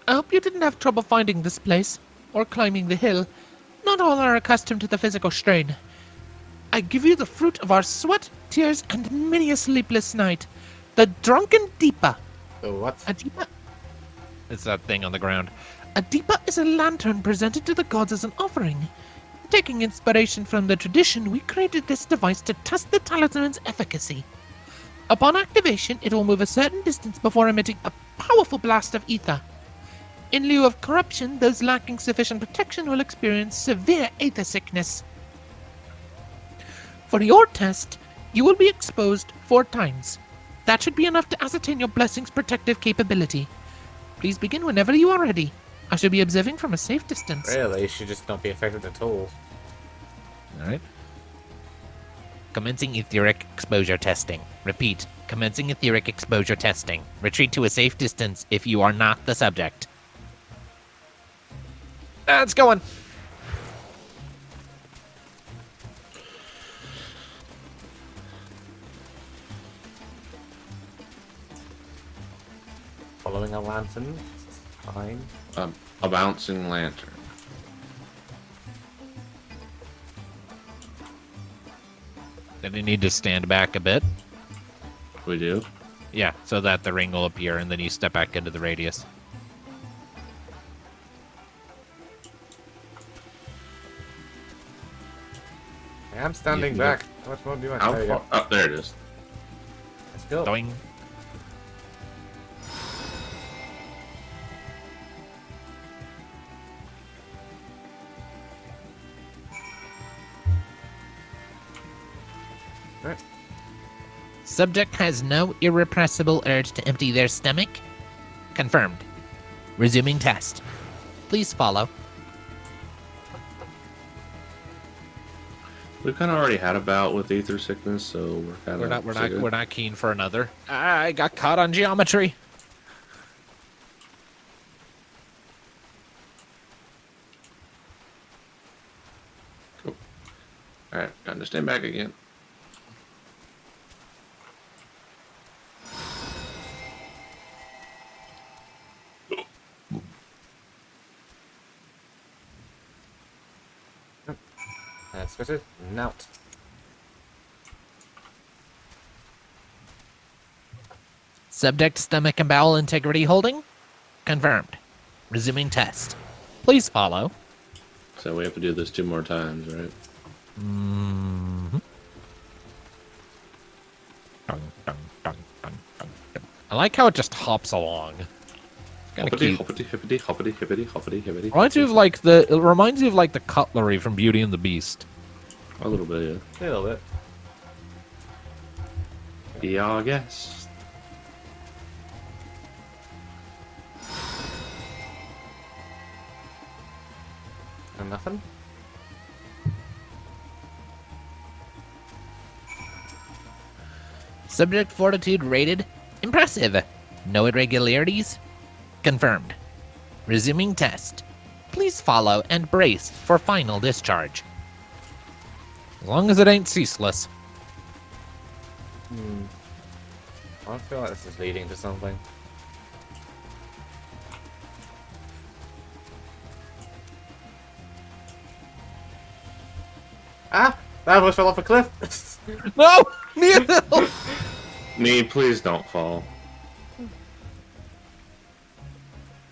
I hope you didn't have trouble finding this place, or climbing the hill. Not all are accustomed to the physical strain. I give you the fruit of our sweat, tears, and many a sleepless night. The Drunken Deepa. Oh, what? A Deepa? It's that thing on the ground. A Deepa is a lantern presented to the gods as an offering. Taking inspiration from the tradition, we created this device to test the talisman's efficacy. Upon activation, it will move a certain distance before emitting a powerful blast of ether. In lieu of corruption, those lacking sufficient protection will experience severe aether sickness. For your test, you will be exposed 4 times. That should be enough to ascertain your blessing's protective capability. Please begin whenever you are ready. I shall be observing from a safe distance. Really? You should just not be affected at all. Alright. Commencing etheric exposure testing. Repeat. Commencing etheric exposure testing. Retreat to a safe distance if you are not the subject. It's going. Following a lantern. Fine. A bouncing lantern. Then you need to stand back a bit. We do? Yeah, so that the ring will appear and then you step back into the radius. I am standing Yeah, back. How much more do you want? How There you far? go. Oh, there it is. Let's go. Going. Right. Subject has no irrepressible urge to empty their stomach. Confirmed. Resuming test. Please follow. We've kind of already had a bout with ether sickness, so we're kind of We're not keen for another. I got caught on geometry. Cool. All right, time to stand back again. Switch it. Nout. Subject stomach and bowel integrity holding. Confirmed. Resuming test. Please follow. So we have to do this 2 more times, right? Mm-hmm. Dun, dun, dun, dun, dun, dun. I like how it just hops along. Kind of Hoppity, cute. hoppity, hippity, hoppity, hippity, hoppity, hippity. Reminds you of like the. It reminds you of like the cutlery from Beauty and the Beast. A little bit, A little bit. yeah. Yeah, I guess. And nothing? Subject fortitude rated impressive. No irregularities? Confirmed. Resuming test. Please follow and brace for final discharge. As long as it ain't ceaseless. I feel like this is leading to something. Ah! That almost fell off a cliff! No! Neil! Me, please don't fall.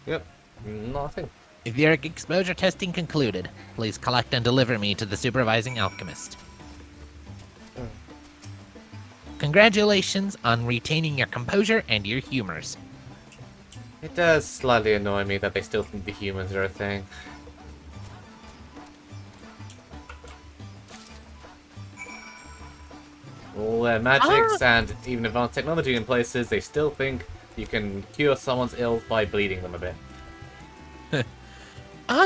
Yep. Nothing. Etheric exposure testing concluded. Please collect and deliver me to the supervising alchemist. Congratulations on retaining your composure and your humors. It does slightly annoy me that they still think the humans are a thing. All their magics and even advanced technology in places, they still think you can cure someone's ills by bleeding them a bit.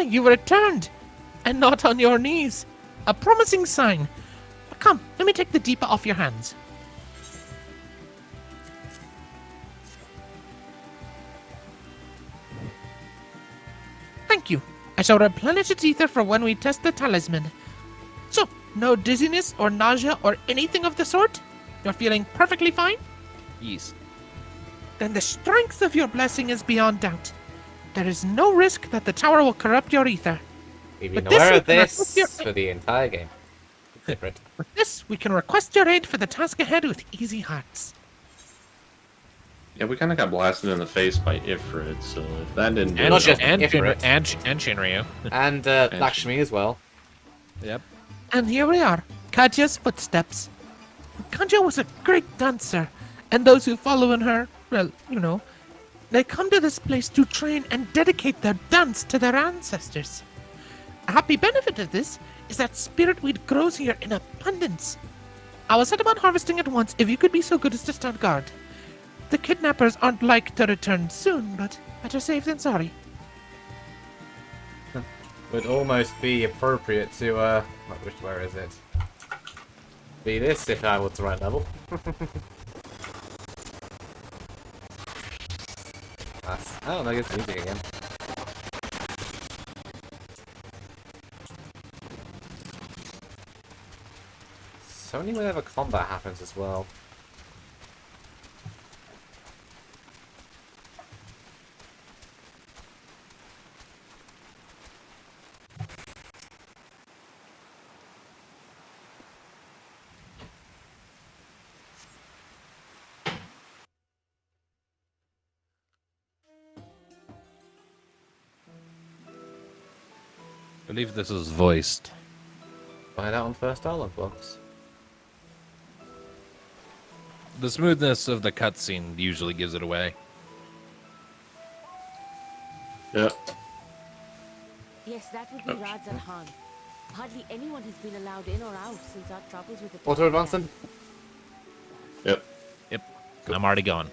You returned! And not on your knees. A promising sign. Come, let me take the Deepa off your hands. Thank you. I shall replenish its ether for when we test the talisman. So, no dizziness or nausea or anything of the sort? You're feeling perfectly fine? Yes. Then the strength of your blessing is beyond doubt. there is no risk that the tower will corrupt your ether. We've But been this aware we of can request this your for the entire game. It's different. With this, we can request your aid for the task ahead with easy hearts. Yeah, we kind of got blasted in the face by Ifrit, so if that didn't do And not it, just I'll- Ifrit. and Shinryu. And Lakshmi as well. Yep. And here we are, Katya's footsteps. Katya was a great dancer, and those who follow in her, well, you know, they come to this place to train and dedicate their dance to their ancestors. A happy benefit of this is that spirit weed grows here in abundance. I will set about harvesting at once if you could be so good as to stand guard. The kidnappers aren't like to return soon, but better safe than sorry. Would almost be appropriate to, where is it? Be this if I was the right level. Oh, no, it's music again. So only whenever combat happens as well. I believe this is voiced. Find out on first dialogue box. The smoothness of the cutscene usually gives it away. Yep. Yes, that would be Radz-at-Han. Hardly anyone has been allowed in or out since our troubles with the Auto advancing? Yep. Yep. I'm already gone.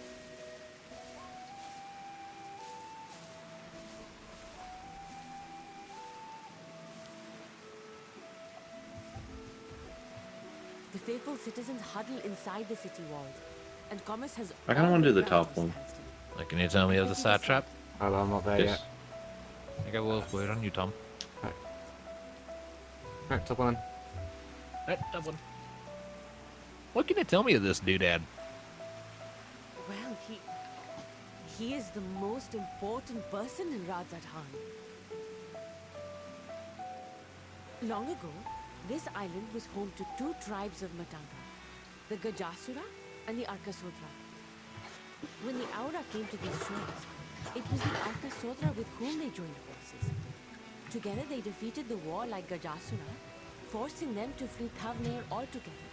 The faithful citizens huddle inside the city walls, and commerce has. I kinda wanna do the top one. Like, can you tell me of the Satrap? Oh, I'm not there Yes. yet. Okay, we'll wait on you, Tom. Alright, top one. That one. What can you tell me of this doodad? Well, he is the most important person in Radz-at-Han. Long ago, this island was home to two tribes of Matanga, the Gajasura and the Arkasodra. When the Aura came to these shores, it was the Arkasodra with whom they joined forces. Together they defeated the warlike Gajasura, forcing them to flee Thavnair altogether.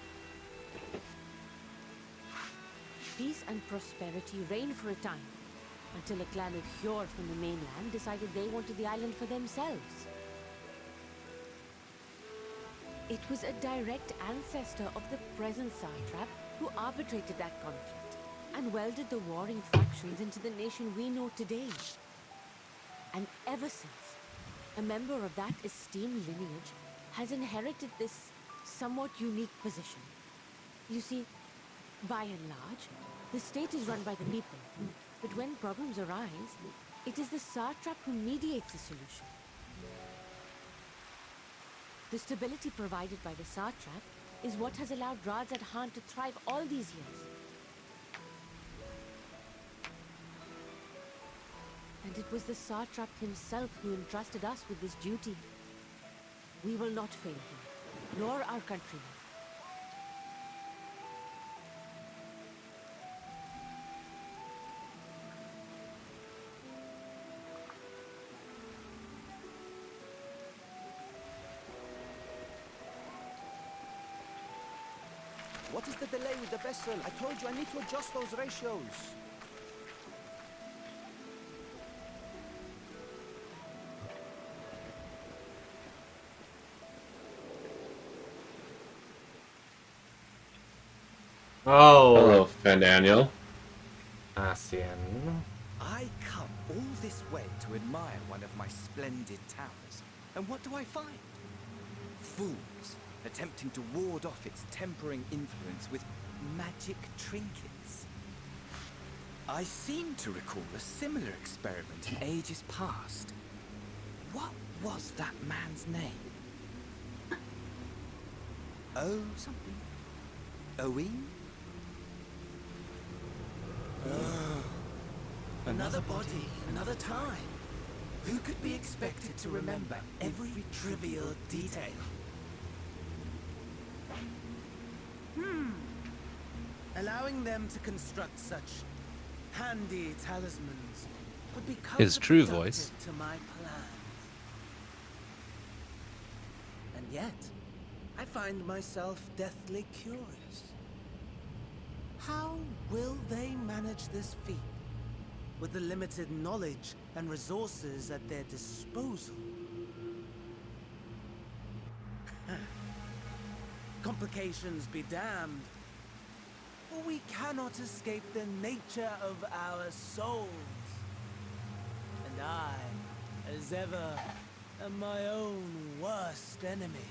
Peace and prosperity reigned for a time, until a clan of Hjor from the mainland decided they wanted the island for themselves. It was a direct ancestor of the present Satrap who arbitrated that conflict and welded the warring factions into the nation we know today. And ever since, a member of that esteemed lineage has inherited this somewhat unique position. You see, by and large, the state is run by the people, but when problems arise, it is the Satrap who mediates the solution. The stability provided by the Satrap is what has allowed Radz-at-Han to thrive all these years. And it was the Satrap himself who entrusted us with this duty. We will not fail him, nor our countrymen. What is the delay with the vessel? I told you I need to adjust those ratios. Oh, Hello, Fandaniel. Ascian. I come all this way to admire one of my splendid towers. And what do I find? Fools attempting to ward off its tempering influence with magic trinkets. I seem to recall a similar experiment in ages past. What was that man's name? Oh, something. Owen? Another body, another time. Who could be expected to remember every trivial detail? Allowing them to construct such handy talismans would be His true counterproductive voice. to my plans. And yet, I find myself deathly curious. How will they manage this feat with the limited knowledge and resources at their disposal? Complications be damned, for we cannot escape the nature of our souls. And I, as ever, am my own worst enemy.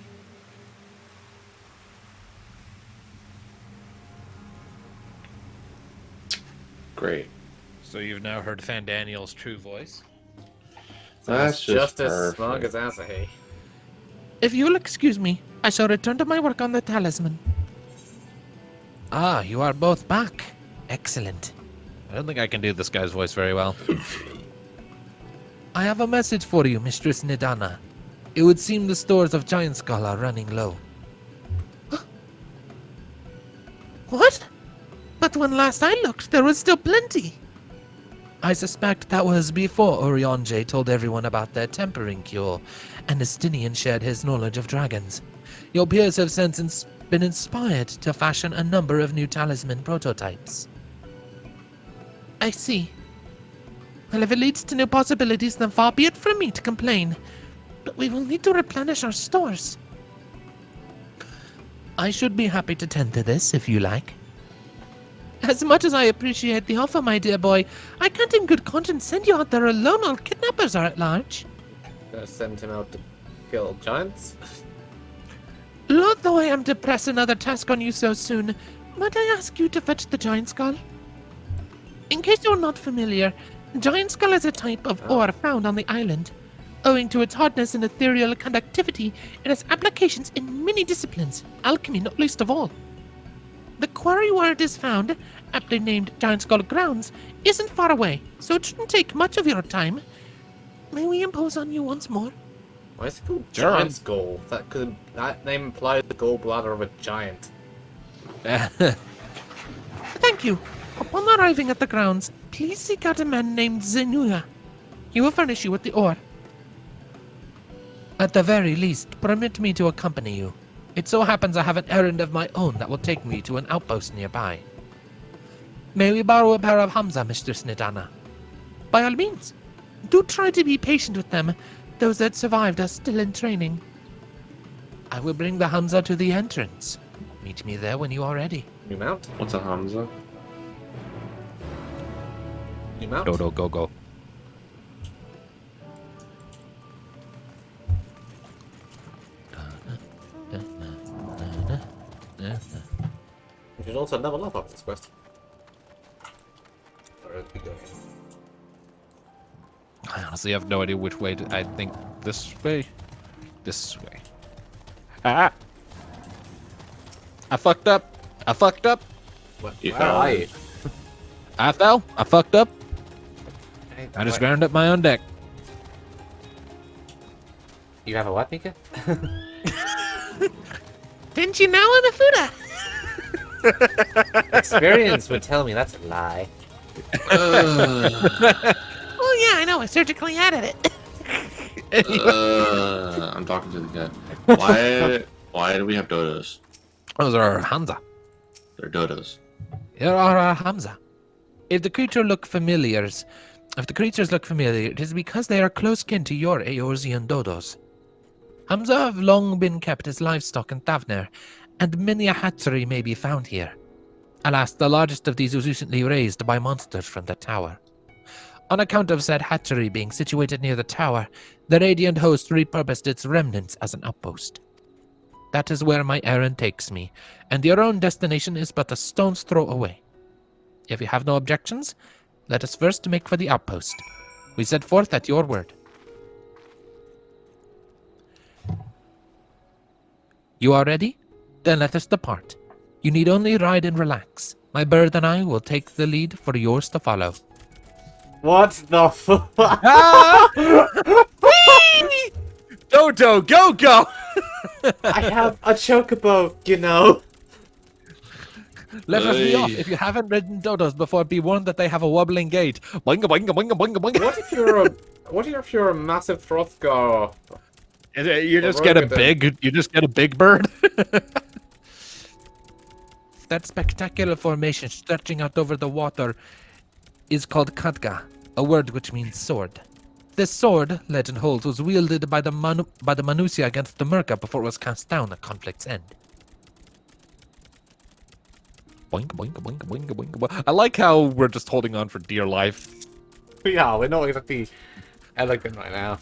Great. So you've now heard Fandaniel's true voice. That's just as perfect. smug as Asahi. If you'll excuse me, I shall return to my work on the talisman. Ah, you are both back. Excellent. I don't think I can do this guy's voice very well. I have a message for you, Mistress Nidana. It would seem the stores of Giant Skull are running low. What? But when last I looked, there was still plenty. I suspect that was before Orionje told everyone about their tempering cure, and Estinien shared his knowledge of dragons. Your peers have since been inspired to fashion a number of new talisman prototypes. I see. Well, if it leads to new possibilities, then far be it from me to complain. But we will need to replenish our stores. I should be happy to tend to this, if you like. As much as I appreciate the offer, my dear boy, I can't in good conscience send you out there alone while kidnappers are at large. Gonna send him out to kill giants? Lord, though I am to press another task on you so soon, might I ask you to fetch the giant skull? In case you're not familiar, giant skull is a type of ore found on the island. Owing to its hardness and ethereal conductivity, it has applications in many disciplines, alchemy not least of all. The quarry where it is found, aptly named Giant Skull Grounds, isn't far away, so it shouldn't take much of your time. May we impose on you once more? Why is it called Sure. Giant's Gall? That name implies the gallbladder of a giant. Thank you. Upon arriving at the grounds, please seek out a man named Zenuya. He will furnish you with the ore. At the very least, permit me to accompany you. It so happens I have an errand of my own that will take me to an outpost nearby. May we borrow a pair of Hamza, Mistress Nidana? By all means. Do try to be patient with them. Those that survived are still in training. I will bring the Hamza to the entrance. Meet me there when you are ready. New mount? What's a Hamza? New mount? Dodo, go, go. You should also level up after this quest. Or it'd be good. I honestly have no idea which way to... I think this way. This way. Ah! I fucked up. I fucked up. What? You Where are you? I fell. I fucked up. Hey, I just wait. ground up my own deck. You have a what, Mika? Didn't you know, Anafuda? Experience would tell me that's a lie. Oh yeah, I know. I surgically added it. I'm talking to the guy. Why do we have dodos? Those are Hamza. They're dodos. There are our Hamza. If the creatures look familiar, it is because they are close kin to your Eorzean dodos. Hamza have long been kept as livestock in Thavner, and many a hatchery may be found here. Alas, the largest of these was recently raised by monsters from the tower. On account of said hatchery being situated near the tower, the Radiant host repurposed its remnants as an outpost. That is where my errand takes me, and your own destination is but a stone's throw away. If you have no objections, let us first make for the outpost. We set forth at your word. You are ready? Then let us depart. You need only ride and relax. My bird and I will take the lead for yours to follow. What the fuck? Ah! Dodo, go! I have a chocobo, you know. Let us be off. Hey. If you haven't ridden dodos before, be warned that they have a wobbling gait. Boinga, boinga, boinga, boinga, boinga. What if you're a massive Hrothgar? You just get a big bird. That spectacular formation stretching out over the water is called Khadga, a word which means sword. This sword, legend holds, was wielded by the Manusia against the Murka before it was cast down at conflict's end. Boink, boink, boink, boink, boink, boink. I like how we're just holding on for dear life. Yeah, we're not exactly elegant right now.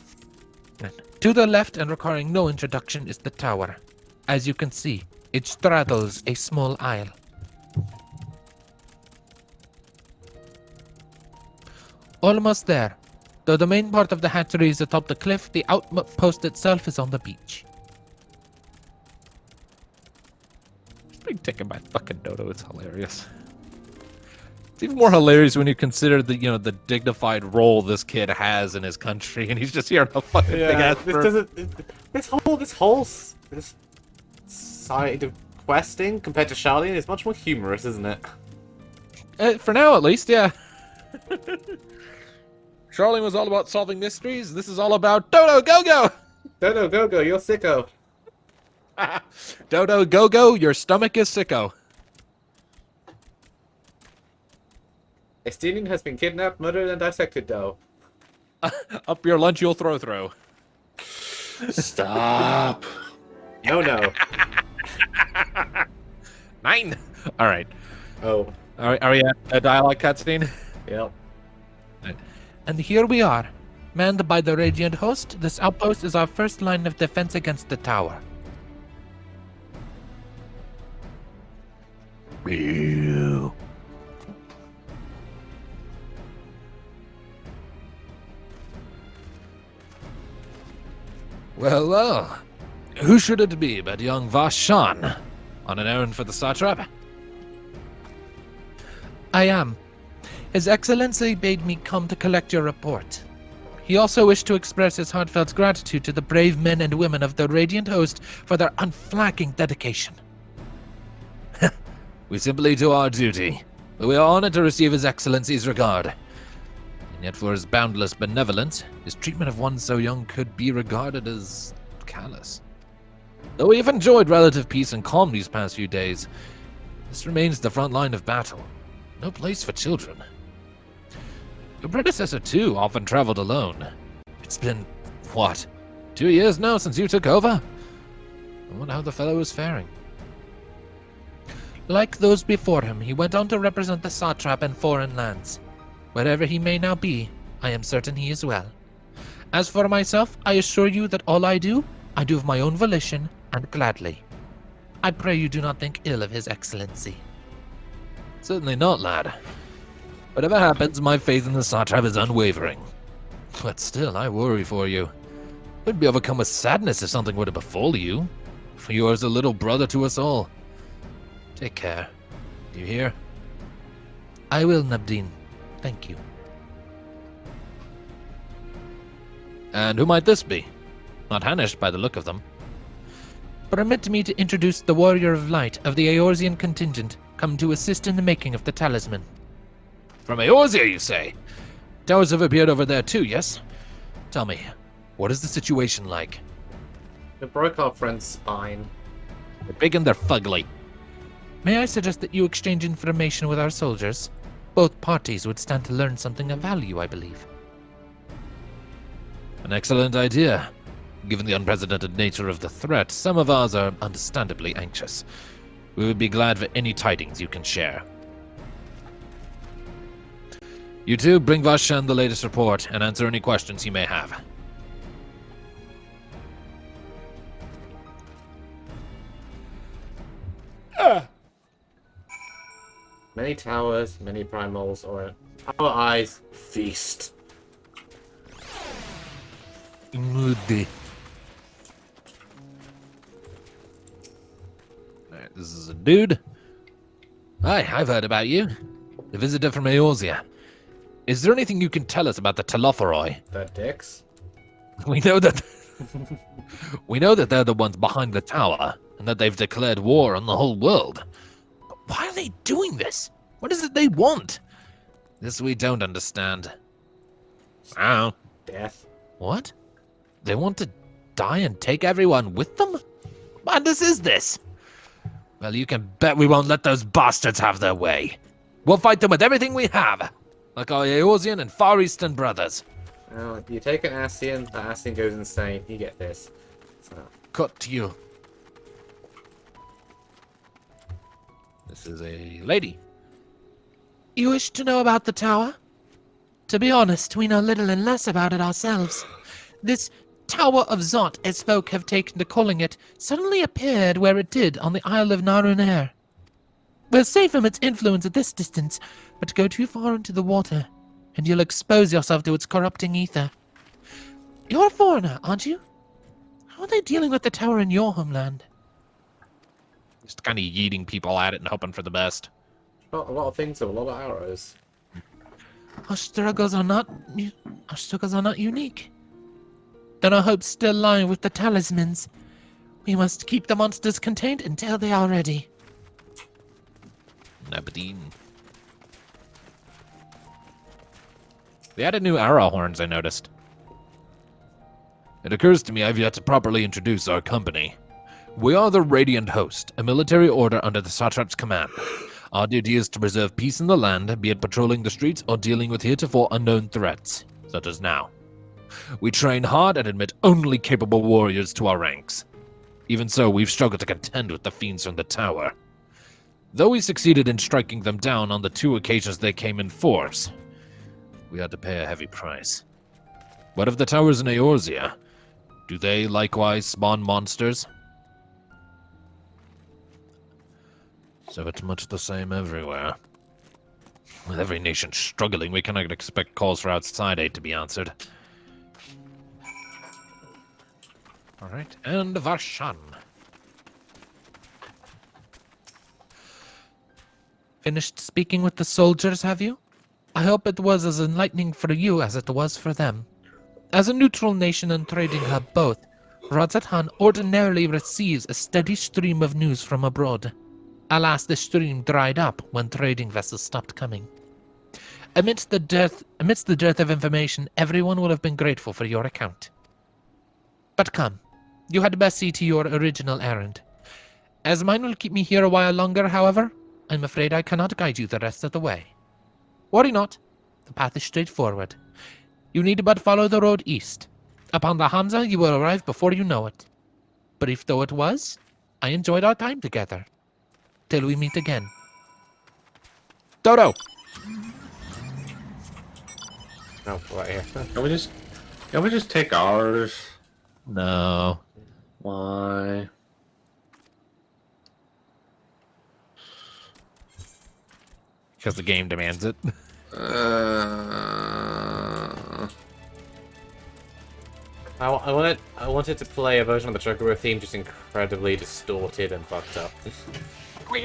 To the left and requiring no introduction is the tower. As you can see, it straddles a small isle. Almost there. Though the main part of the hatchery is atop the cliff, the outpost itself is on the beach. Just being taken by fucking Dodo, it's hilarious. It's even more hilarious when you consider the dignified role this kid has in his country, and he's just here on a fucking big ass bird. This whole side of questing compared to Charlene is much more humorous, isn't it? For now, at least, yeah. Charlene was all about solving mysteries. This is all about Dodo, go! Dodo, go, you're sicko. Dodo, go! Your stomach is sicko. Estinien has been kidnapped, murdered, and dissected, though. Up your lunch, you'll throw. Stop. No. 9. All right. Oh, Are we at a dialogue cutscene? yep. And here we are. Manned by the Radiant host, this outpost is our first line of defense against the tower. Ew. Well. Who should it be but young Vashan? On an errand for the Satrap? I am. His Excellency bade me come to collect your report. He also wished to express his heartfelt gratitude to the brave men and women of the Radiant Host for their unflagging dedication. We simply do our duty, but we are honored to receive His Excellency's regard. And yet for his boundless benevolence, his treatment of one so young could be regarded as callous. Though we have enjoyed relative peace and calm these past few days, this remains the front line of battle. No place for children. Your predecessor, too, often traveled alone. It's been, 2 years now since you took over? I wonder how the fellow is faring. Like those before him, he went on to represent the Satrap in foreign lands. Wherever he may now be, I am certain he is well. As for myself, I assure you that all I do of my own volition and gladly. I pray you do not think ill of His Excellency. Certainly not, lad. Whatever happens, my faith in the Satrap is unwavering. But still, I worry for you. I'd be overcome with sadness if something were to befall you. For you are as a little brother to us all. Take care. Do you hear? I will, Nabdeen. Thank you. And who might this be? Not Hanish by the look of them. Permit me to introduce the Warrior of Light of the Eorzean contingent, come to assist in the making of the talisman. From Eorzea, you say? Towers have appeared over there too, yes? Tell me, what is the situation like? We broke our friend's spine. They're big and they're fugly. May I suggest that you exchange information with our soldiers? Both parties would stand to learn something of value, I believe. An excellent idea. Given the unprecedented nature of the threat, some of ours are understandably anxious. We would be glad for any tidings you can share. You two, bring Vashan the latest report and answer any questions he may have. Many towers, many primals, or our eyes feast. Moody. Alright, this is a dude. Hi, I've heard about you. The visitor from Eorzea. Is there anything you can tell us about the Telophoroi? The dicks? We know that we know that they're the ones behind the tower, and that they've declared war on the whole world. But why are they doing this? What is it they want? This we don't understand. Oh. Death. What? They want to die and take everyone with them? What madness is this? Well, you can bet we won't let those bastards have their way. We'll fight them with everything we have, like our Eorzean and Far Eastern brothers. Well, if you take an ascian, the ascian goes insane. You get this. So. Cut to you. This is a lady. You wish to know about the tower? To be honest, we know little and less about it ourselves. This Tower of Zot, as folk have taken to calling it, suddenly appeared where it did on the Isle of Narunair. We're safe from its influence at this distance, but go too far into the water, and you'll expose yourself to its corrupting ether. You're a foreigner, aren't you? How are they dealing with the tower in your homeland? Just kind of yeeting people at it and hoping for the best. A lot of things, a lot of arrows. Our struggles are not unique. Then our hopes still lie with the talismans. We must keep the monsters contained until they are ready. Nabadeen. They added new arrow horns, I noticed. It occurs to me I've yet to properly introduce our company. We are the Radiant Host, a military order under the Satrap's command. Our duty is to preserve peace in the land, be it patrolling the streets or dealing with heretofore unknown threats, such as now. We train hard and admit only capable warriors to our ranks. Even so, we've struggled to contend with the fiends from the tower. Though we succeeded in striking them down on the 2 occasions they came in force, we had to pay a heavy price. What of the towers in Eorzea? Do they likewise spawn monsters? So it's much the same everywhere. With every nation struggling, we cannot expect calls for outside aid to be answered. Alright, and Varshan. Finished speaking with the soldiers, have you? I hope it was as enlightening for you as it was for them. As a neutral nation and trading hub both, Radz-at-Han ordinarily receives a steady stream of news from abroad. Alas, the stream dried up when trading vessels stopped coming. Amidst the dearth of information, everyone will have been grateful for your account. But come, you had best see to your original errand. As mine will keep me here a while longer, however, I'm afraid I cannot guide you the rest of the way. Worry not, the path is straightforward. You need but follow the road east. Upon the Hamza, you will arrive before you know it. Brief though it was, I enjoyed our time together. Till we meet again. Dodo! Oh, right here. Can we just take ours? No. Why? Because the game demands it. I wanted to play a version of the Chocobro theme just incredibly distorted and fucked up. Why?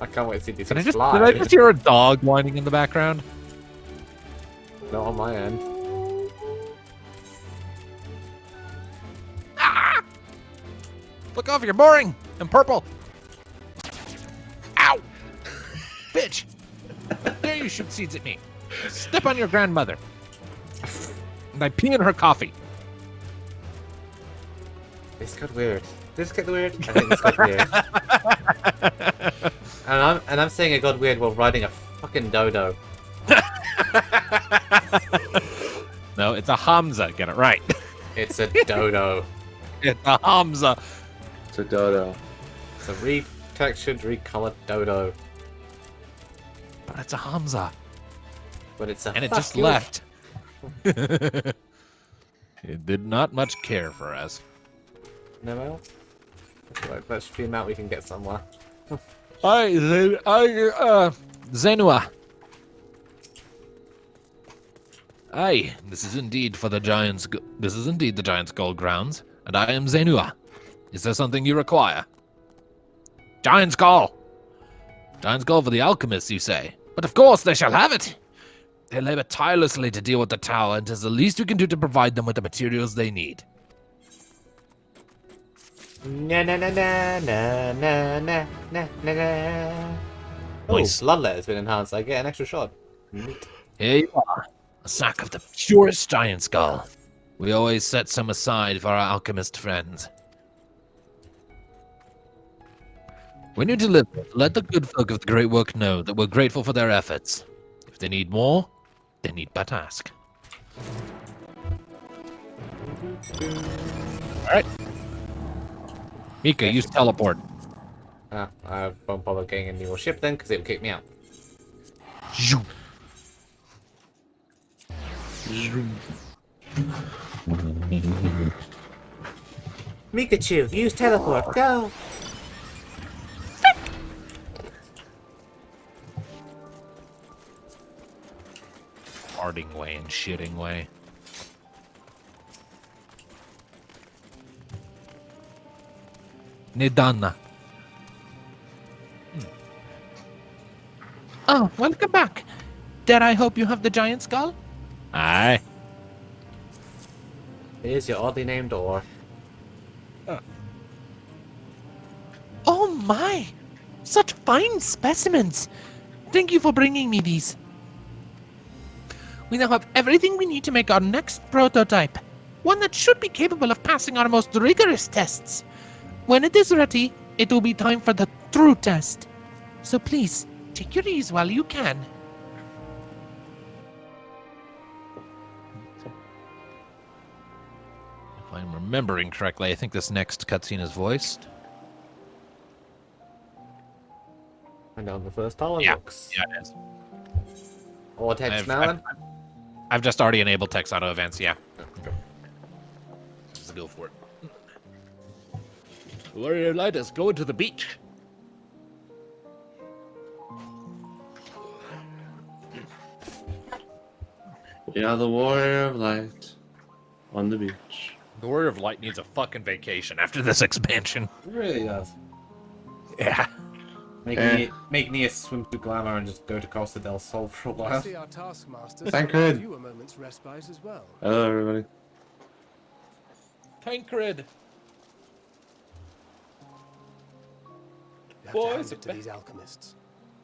I can't wait to see these Did things I just hear a dog whining in the background? Not on my end. Ah! Look off, you're boring! I'm purple! Ow! Bitch! Dare you shoot seeds at me? Step on your grandmother. And I pee in her coffee. This got weird. This got weird? I think this got weird. And I'm saying it got weird while riding a fucking dodo. No, it's a Hamza. Get it right. It's a dodo. It's a Hamza. It's a dodo. It's a retextured, recolored dodo. But it's a Hamza. But it's a And it fuck just you. left. It did not much care for us. No mail? Like, that should be an amount we can get somewhere. Zenua. Aye, this is indeed the Giant's Gold grounds, and I am Zenua. Is there something you require? Giant's Gall! Giant's Gall for the alchemists, you say? But of course they shall have it! They labor tirelessly to deal with the tower, and 'tis the least we can do to provide them with the materials they need. Na na na na na na na na na na. Oh, Nice. blood letter's been enhanced. I get an extra shot. Neat. Here you are, a sack of the purest Giant's Gall. We always set some aside for our alchemist friends. When you deliver, let the good folk of the Great Work know that we're grateful for their efforts. If they need more, they need but ask. Alright. Mika, use teleport. I won't bother getting a new ship then, because it will kick me out. Zoom. Mikachu, use teleport, go! Farting way and shitting way. Nidana. Oh, welcome back. Dare I hope you have the Giant's Gall? Aye. Here's your oddly named door. Oh my! Such fine specimens! Thank you for bringing me these. We now have everything we need to make our next prototype. One that should be capable of passing our most rigorous tests. When it is ready, it will be time for the true test. So please, take your ease while you can. If I'm remembering correctly, I think this next cutscene is voiced. And on the first dollar Yeah, looks. yeah, it is. Or text now. I've just already enabled text auto events, yeah. Let's go for it. Warrior Light is going to the beach. We are the Warrior of Light on the beach. The Warrior of Light needs a fucking vacation after this expansion. It really does. Yeah. Make Nia swim to Glamour and just go to Costa del Sol for a I while. see our taskmasters Tancred. give you a moment's respite as well. Hello, everybody. Tancred. You have Boys, to hand it a to bit- these alchemists.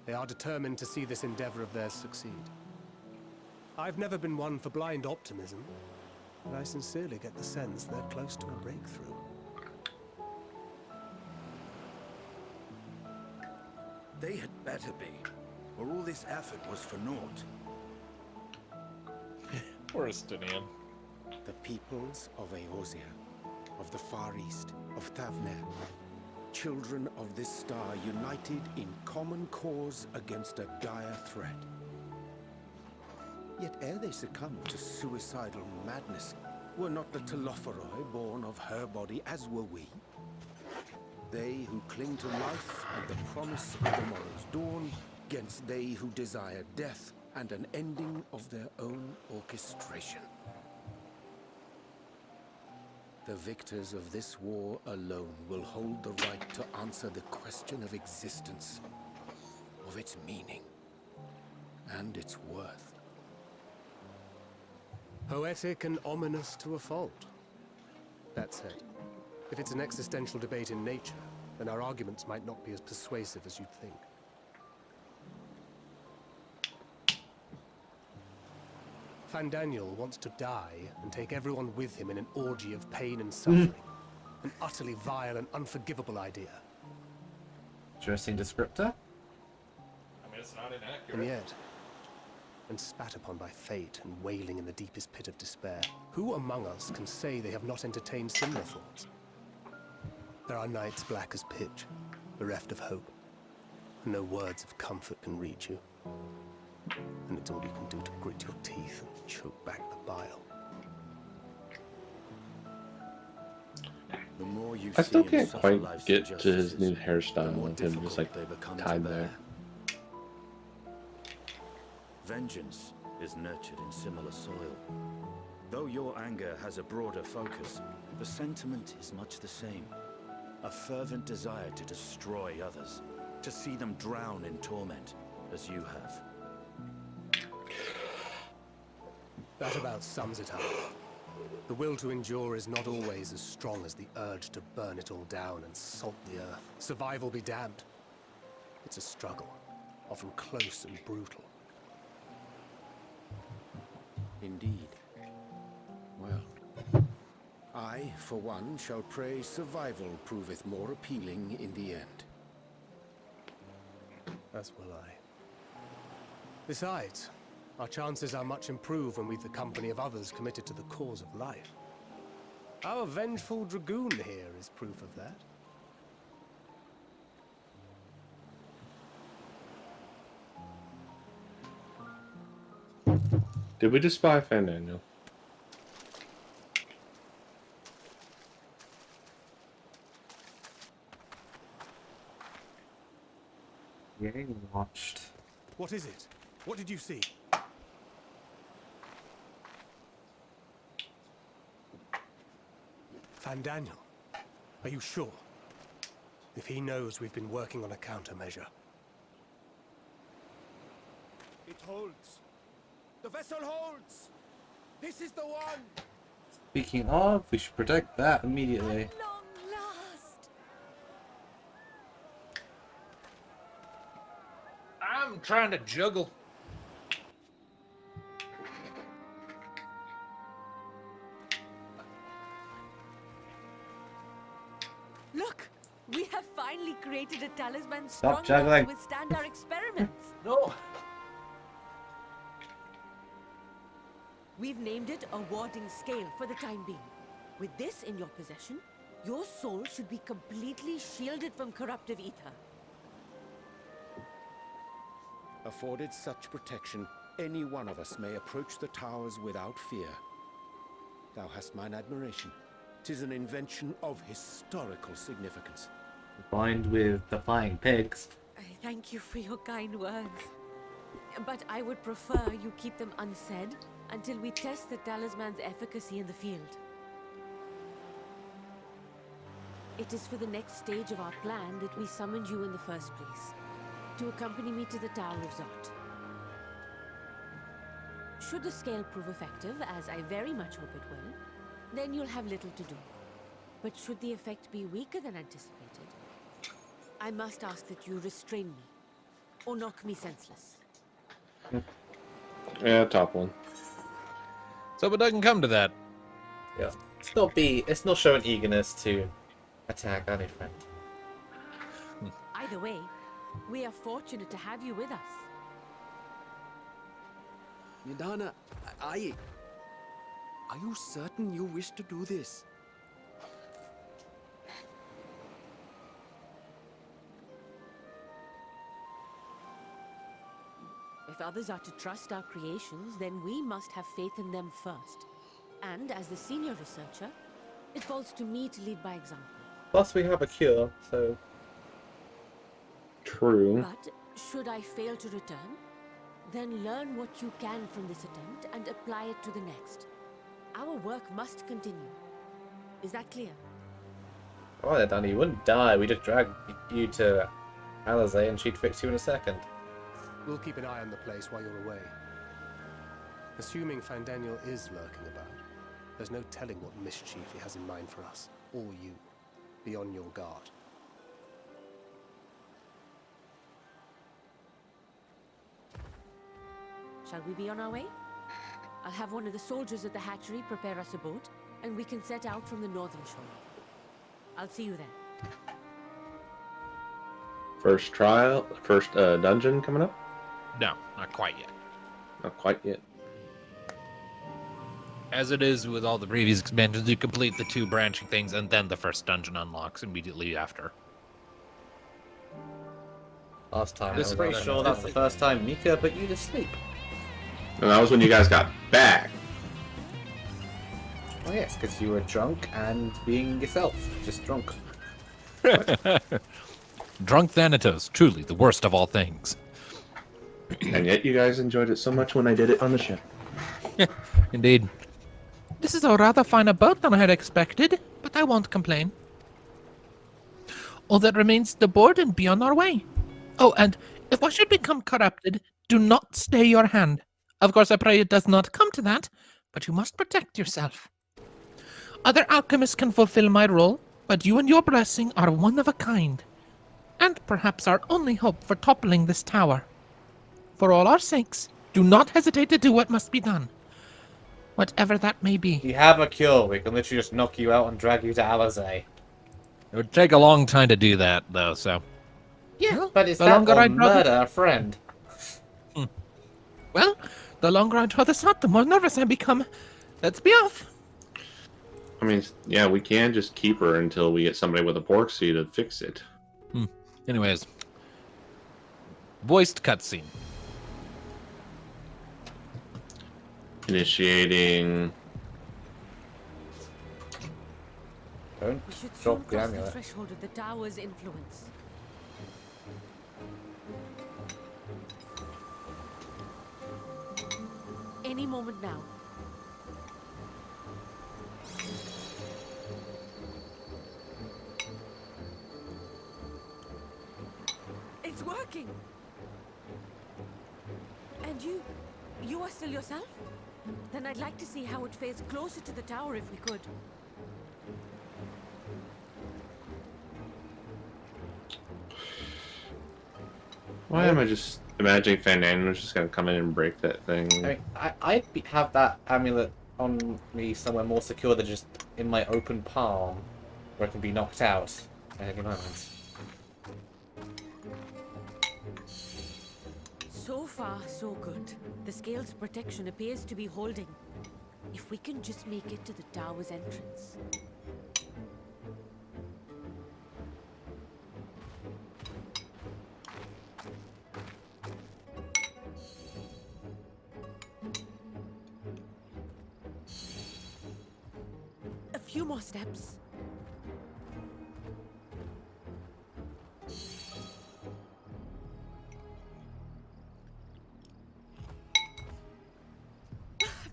They are determined to see this endeavor of theirs succeed. I've never been one for blind optimism, but I sincerely get the sense they're close to a breakthrough. They had better be, or all this effort was for naught. Poor Estinien. The peoples of Eorzea, of the Far East, of Thavner, children of this star united in common cause against a dire threat. Yet ere they succumbed to suicidal madness, were not the Telophoroi born of her body as were we? They who cling to life and the promise of tomorrow's dawn, against they who desire death and an ending of their own orchestration. The victors of this war alone will hold the right to answer the question of existence, of its meaning, and its worth. Poetic and ominous to a fault. That said, if it's an existential debate in nature, then our arguments might not be as persuasive as you'd think. Fandaniel wants to die and take everyone with him in an orgy of pain and suffering. An utterly vile and unforgivable idea. Interesting descriptor. I mean, it's not inaccurate. And yet, and spat upon by fate and wailing in the deepest pit of despair, who among us can say they have not entertained similar thoughts? There are nights black as pitch, bereft of hope, and no words of comfort can reach you. And it's all you can do to grit your teeth and choke back the bile. The more you I still see and can't suffer quite life's get to his injustices, new the hairstyle more with him just difficult like they become to tied bear. there. Vengeance is nurtured in similar soil. Though your anger has a broader focus, the sentiment is much the same. A fervent desire to destroy others, to see them drown in torment, as you have. That about sums it up. The will to endure is not always as strong as the urge to burn it all down and salt the earth. Survival be damned. It's a struggle, often close and brutal. Indeed. Well, I, for one, shall pray survival proveth more appealing in the end. As will I. Besides, our chances are much improved when we've the company of others committed to the cause of life. Our vengeful dragoon here is proof of that. Did we just spy Fandaniel? Getting watched. What is it? What did you see? Fandaniel, are you sure? If he knows we've been working on a countermeasure. It holds. The vessel holds. This is the one. Speaking of, we should protect that immediately. At long last. I'm trying to juggle. Look, we have finally created a talisman Stop strong enough juggling. to withstand our experiments. No. We've named it a warding scale for the time being. With this in your possession, your soul should be completely shielded from corruptive ether. Afforded such protection, any one of us may approach the towers without fear. Thou hast mine admiration. 'Tis an invention of historical significance. Combined with the flying pigs. I thank you for your kind words. But I would prefer you keep them unsaid until we test the talisman's efficacy in the field. It is for the next stage of our plan that we summoned you in the first place, to accompany me to the Tower of Zot. Should the scale prove effective, as I very much hope it will, then you'll have little to do. But should the effect be weaker than anticipated, I must ask that you restrain me, or knock me senseless. Yeah, top one. So it doesn't come to that. Yeah. It's not showing eagerness to attack any friend. Either way, we are fortunate to have you with us. Nidana, are you certain you wish to do this? If others are to trust our creations, then we must have faith in them first. And as the senior researcher, it falls to me to lead by example. Plus we have a cure, so... True. But should I fail to return, then learn what you can from this attempt and apply it to the next. Our work must continue. Is that clear? Oh, there, Danny, you wouldn't die. We just drag you to Alizé and she'd fix you in a second. We'll keep an eye on the place while you're away. Assuming Fandaniel is lurking about, there's no telling what mischief he has in mind for us, or you. Be on your guard. Shall we be on our way? I'll have one of the soldiers at the hatchery prepare us a boat, and we can set out from the northern shore. I'll see you then. First dungeon coming up? No, not quite yet. Not quite yet. As it is with all the previous expansions, you complete the 2 branching things, and then the first dungeon unlocks immediately after. Last time, This I was pretty is- sure that's the first time Mika put you to sleep. And that was when you guys got back. Oh yes, because you were drunk and being yourself. Just drunk. Drunk Thanatos, truly the worst of all things. And yet you guys enjoyed it so much when I did it on the ship. Indeed. This is a rather finer boat than I had expected, but I won't complain. All that remains is to board and be on our way. Oh, and if I should become corrupted, do not stay your hand. Of course, I pray it does not come to that, but you must protect yourself. Other alchemists can fulfill my role, but you and your blessing are one of a kind, and perhaps our only hope for toppling this tower. For all our sakes, do not hesitate to do what must be done, whatever that may be. You have a cure. We can literally just knock you out and drag you to Alizé. It would take a long time to do that, though, so... Yeah, Well, but it's the that longer or I draw murder a friend. Well, the longer I draw this out, the more nervous I become. Let's be off. I mean, yeah, we can just keep her until we get somebody with a porksy to fix it. Anyways. Voiced cutscene. Initiating. Don't We should soon drop the cross the amulet. threshold of the tower's influence. Any moment now. It's working! And you are still yourself? Then I'd like to see how it fares closer to the tower if we could. Why am I just imagining Fandaniel was just gonna come in and break that thing? I mean, I'd have that amulet on me somewhere more secure than just in my open palm, where it can be knocked out at any moment. So far, so good. The scale's protection appears to be holding. If we can just make it to the tower's entrance. A few more steps.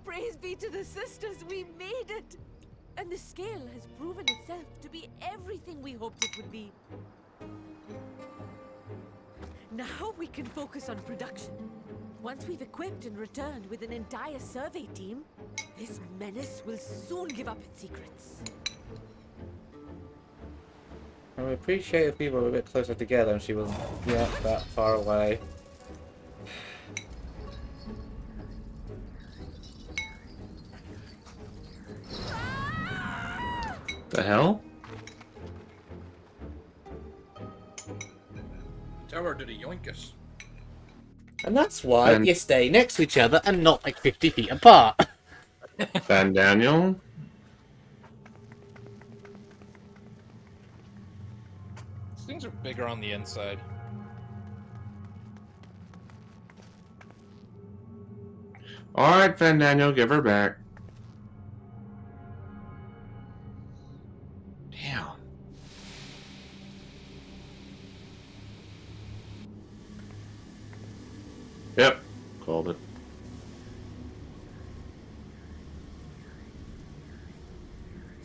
Praise be to the sisters, we made it! And the scale has proven itself to be everything we hoped it would be. Now we can focus on production. Once we've equipped and returned with an entire survey team, this menace will soon give up its secrets. I would appreciate if people were a bit closer together and she wasn't yet that far away. The hell? Tower did a yoinkus. And that's why And- you stay next to each other and not like 50 feet apart. Fandaniel? These things are bigger on the inside. Alright, Fandaniel, give her back. Damn. Yep, called it.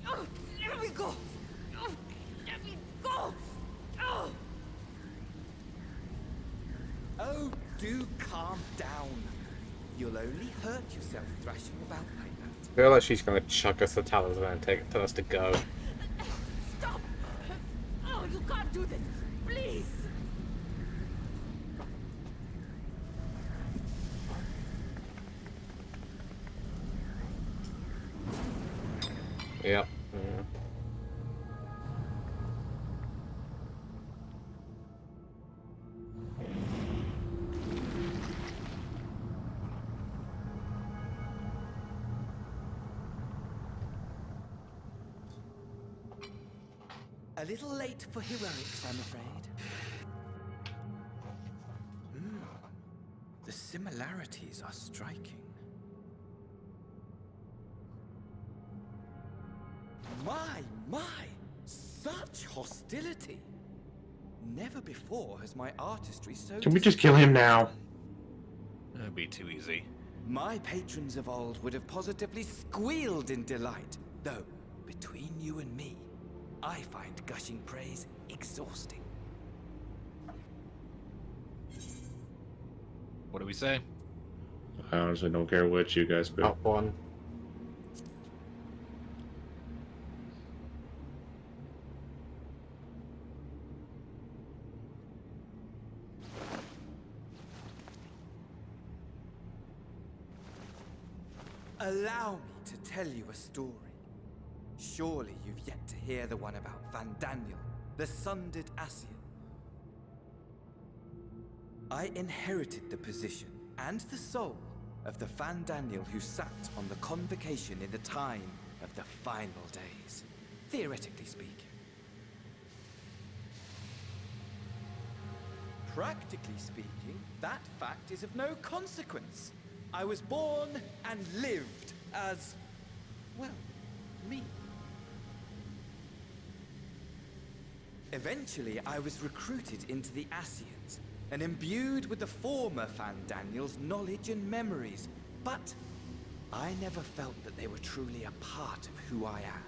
Oh, let me go! Oh, let me go! Oh. Oh, do calm down. You'll only hurt yourself thrashing about like that. I feel like she's gonna chuck us the talisman and tell us to go. Stop! Oh, you can't do this! Please! Yep. Mm. A little late for heroics, I'm afraid. The similarities are striking. My! Such hostility! Never before has my artistry so... Can we just kill him now? That'd be too easy. My patrons of old would have positively squealed in delight, though, between you and me, I find gushing praise exhausting. What do we say? I honestly don't care what you guys pick. Up one. Allow me to tell you a story. Surely you've yet to hear the one about Fandaniel, the sundered ascian. I inherited the position and the soul of the Fandaniel who sat on the convocation in the time of the final days, theoretically speaking. Practically speaking, that fact is of no consequence. I was born and lived as, well, me. Eventually, I was recruited into the Ascians and imbued with the former Fandaniel's knowledge and memories, but I never felt that they were truly a part of who I am.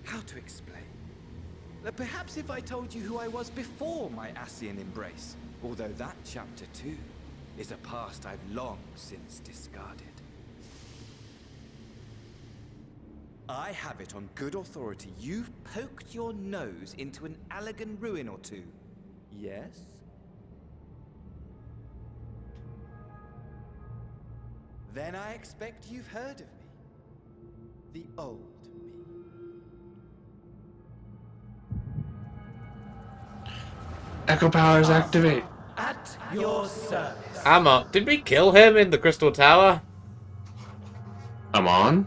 How to explain? Perhaps if I told you who I was before my Ascian embrace, although that chapter too is a past I've long since discarded. I have it on good authority you've poked your nose into an Allegan ruin or two. Yes? Then I expect you've heard of me. The old me. Echo powers activate. At your service. Hammer, did we kill him in the Crystal Tower? I'm on.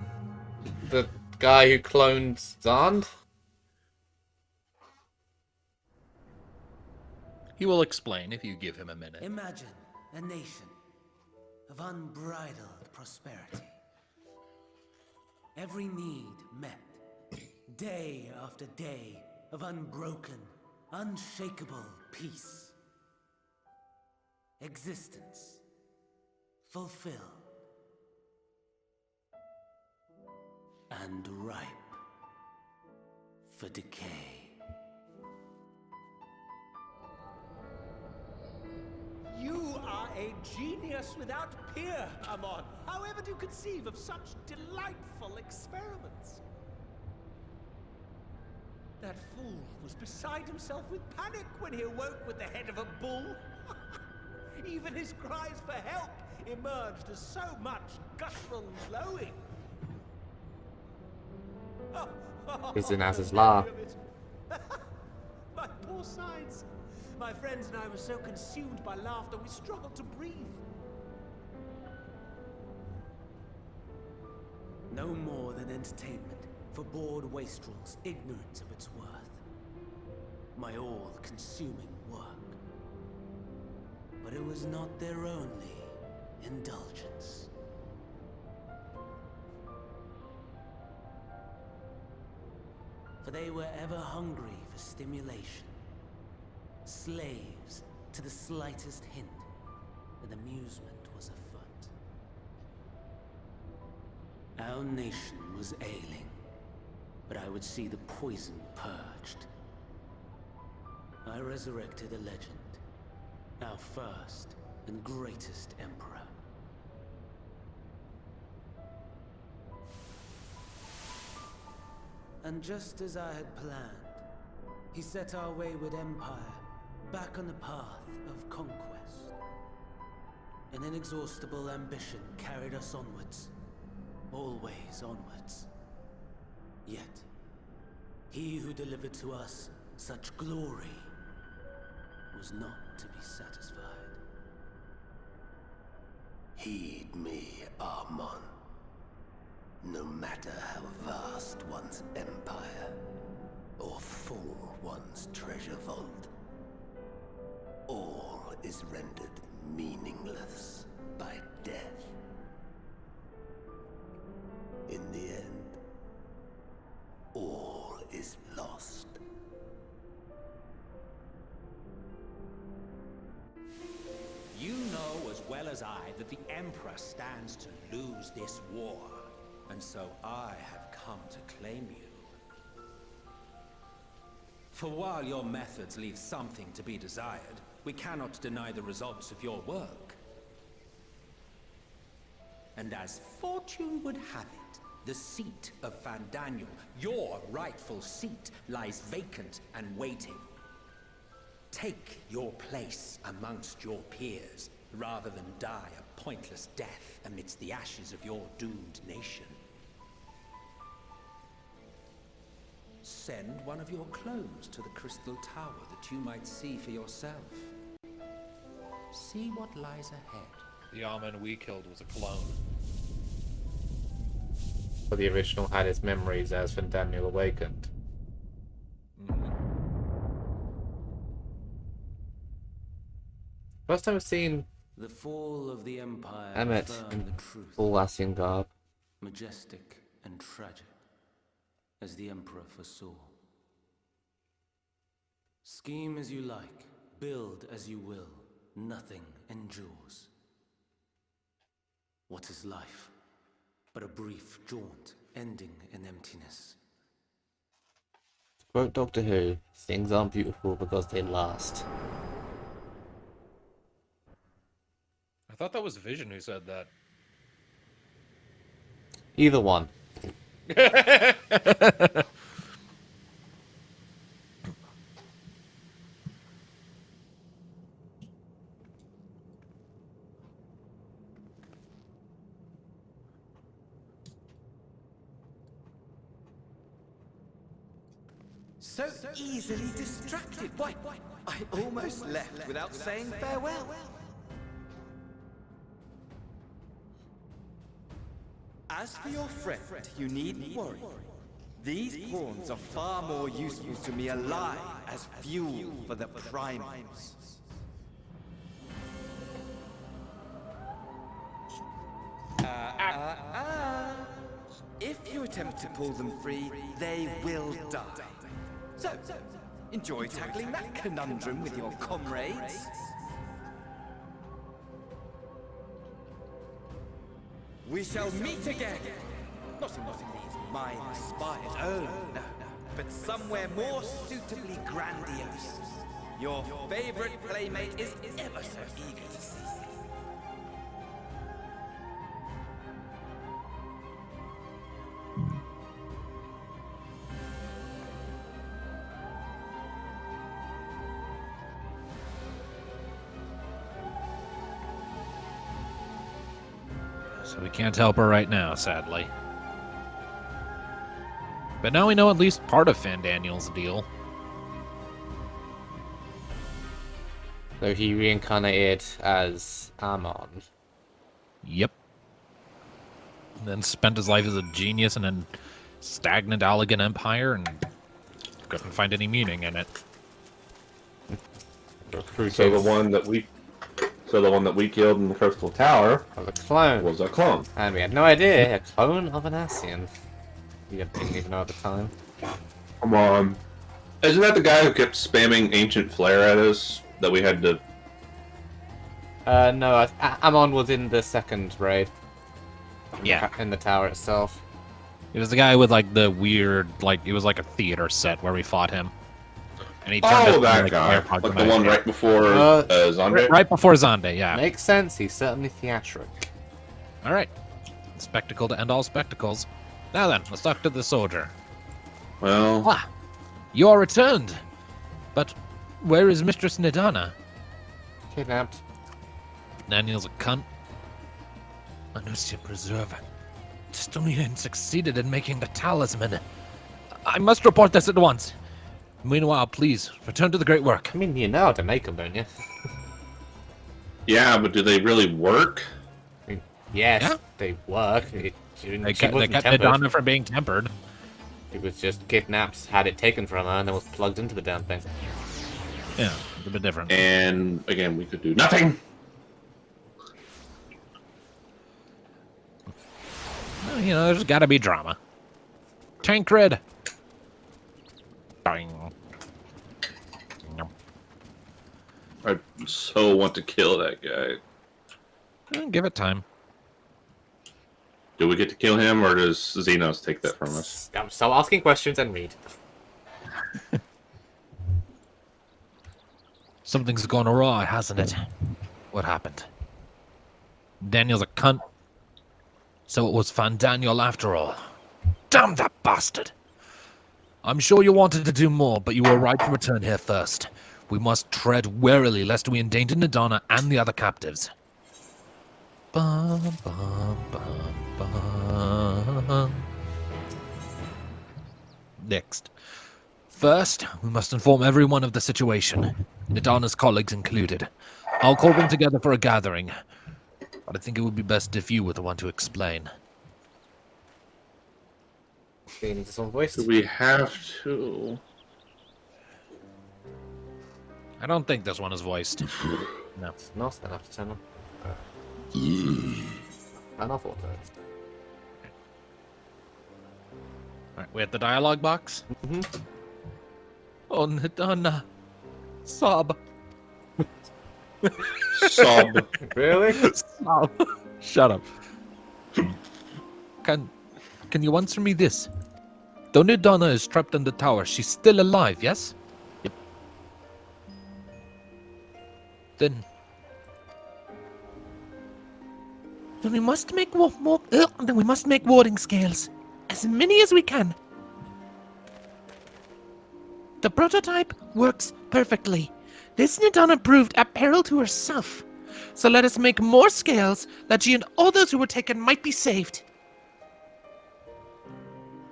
The guy who cloned Zand? He will explain if you give him a minute. Imagine a nation of unbridled prosperity. Every need met, day after day of unbroken, unshakable peace. Existence fulfilled and ripe for decay. You are a genius without peer, Amon. However do you conceive of such delightful experiments? That fool was beside himself with panic when he awoke with the head of a bull. Even his cries for help emerged as so much guttural lowing. It's in Az's laugh. My poor sides. My friends and I were so consumed by laughter we struggled to breathe. No more than entertainment for bored wastrels ignorant of its worth. My all-consuming work. But it was not their only indulgence. For they were ever hungry for stimulation. Slaves to the slightest hint that amusement was afoot. Our nation was ailing, but I would see the poison purged. I resurrected a legend, our first and greatest emperor. And just as I had planned, he set our wayward empire back on the path of conquest. An inexhaustible ambition carried us onwards, always onwards. Yet, he who delivered to us such glory was not to be satisfied. Heed me, Amon. No matter how vast one's empire, or full one's treasure vault, all is rendered meaningless by death. In the end, all as I that the Emperor stands to lose this war. And so I have come to claim you. For while your methods leave something to be desired, we cannot deny the results of your work. And as fortune would have it, the seat of Fandaniel, your rightful seat, lies vacant and waiting. Take your place amongst your peers, rather than die a pointless death amidst the ashes of your doomed nation. Send one of your clones to the Crystal Tower that you might see for yourself. See what lies ahead. The Amen we killed was a clone. But the original had his memories as Fandaniel awakened. First time I've seen The fall of the Empire Emmet affirmed in the truth. full ascian garb. Majestic and tragic, as the Emperor foresaw. Scheme as you like, build as you will, nothing endures. What is life but a brief jaunt ending in emptiness? To quote Doctor Who, things aren't beautiful because they last. I thought that was Vision who said that. Either one. So easily distracted. Why, I almost left without saying farewell. As for your friend, you needn't worry. These pawns are far more useful to me alive as fuel for the primals. If you attempt to pull them free, they will die. So, enjoy tackling that conundrum with your comrades. We shall meet again! Not in one of these minor spires, oh no, but somewhere more suitably grandiose. Your favorite playmate is ever so eager to see you. So we can't help her right now, sadly. But now we know at least part of Fandaniel's deal. So he reincarnated as Amon. Yep. And then spent his life as a genius in a stagnant Allegan empire and couldn't find any meaning in it. So the one that we killed in the Crystal Tower was a clone. Was a clone. And we had no idea. A clone of an ascian. We didn't even know at the time. Come on. Isn't that the guy who kept spamming Ancient Flare at us that we had to... No, Amon was in the second raid. Yeah. In the tower itself. It was the guy with, like, the weird, like, it was like a theater set where we fought him. And he turned Oh, that guy. Like the one right before Zonde? Right before Zonde, yeah. Makes sense. He's certainly theatric. All right. Spectacle to end all spectacles. Now then, let's talk to the soldier. Well... Ah, you are returned. But where is Mistress Nidana? Kidnapped. Daniel's a cunt. Anusia Preserver. Estinien succeeded in making the talisman. I must report this at once. Meanwhile, please, return to the great work. I mean, you know how to make them, don't you? Yeah, but do they really work? I mean, yes, Yeah. they work. They kept Nidana from being tempered. It was just kidnapped, had it taken from her, and then was plugged into the damn thing. Yeah, a bit different. And, again, we could do nothing. Well, you know, there's gotta be drama. Tancred! Boing. I so want to kill that guy. Give it time. Do we get to kill him, or does Xenos take that from us? So asking questions and read. Something's gone awry, hasn't it? What happened? Daniel's a cunt. So it was Fandaniel after all. Damn that bastard! I'm sure you wanted to do more, but you were right to return here first. We must tread warily lest we endanger Nadana and the other captives. Bum, bum, bum, bum. Next. First, we must inform everyone of the situation, Nadana's colleagues included. I'll call them together for a gathering, but I think it would be best if you were the one to explain. Do you need this one voiced? Do we have to? I don't think this one is voiced. No. It's not, then I have to turn on. And off auto. Alright, we at the dialogue box? Mm-hmm. Oh, Nadana. Sob. Sob. Really? Sob. Shut up. Can you answer me this? Though Nadana is trapped in the tower, she's still alive, yes? Yep. Then we must make warding scales. As many as we can. The prototype works perfectly. This Nadana proved a peril to herself. So let us make more scales that she and all those who were taken might be saved.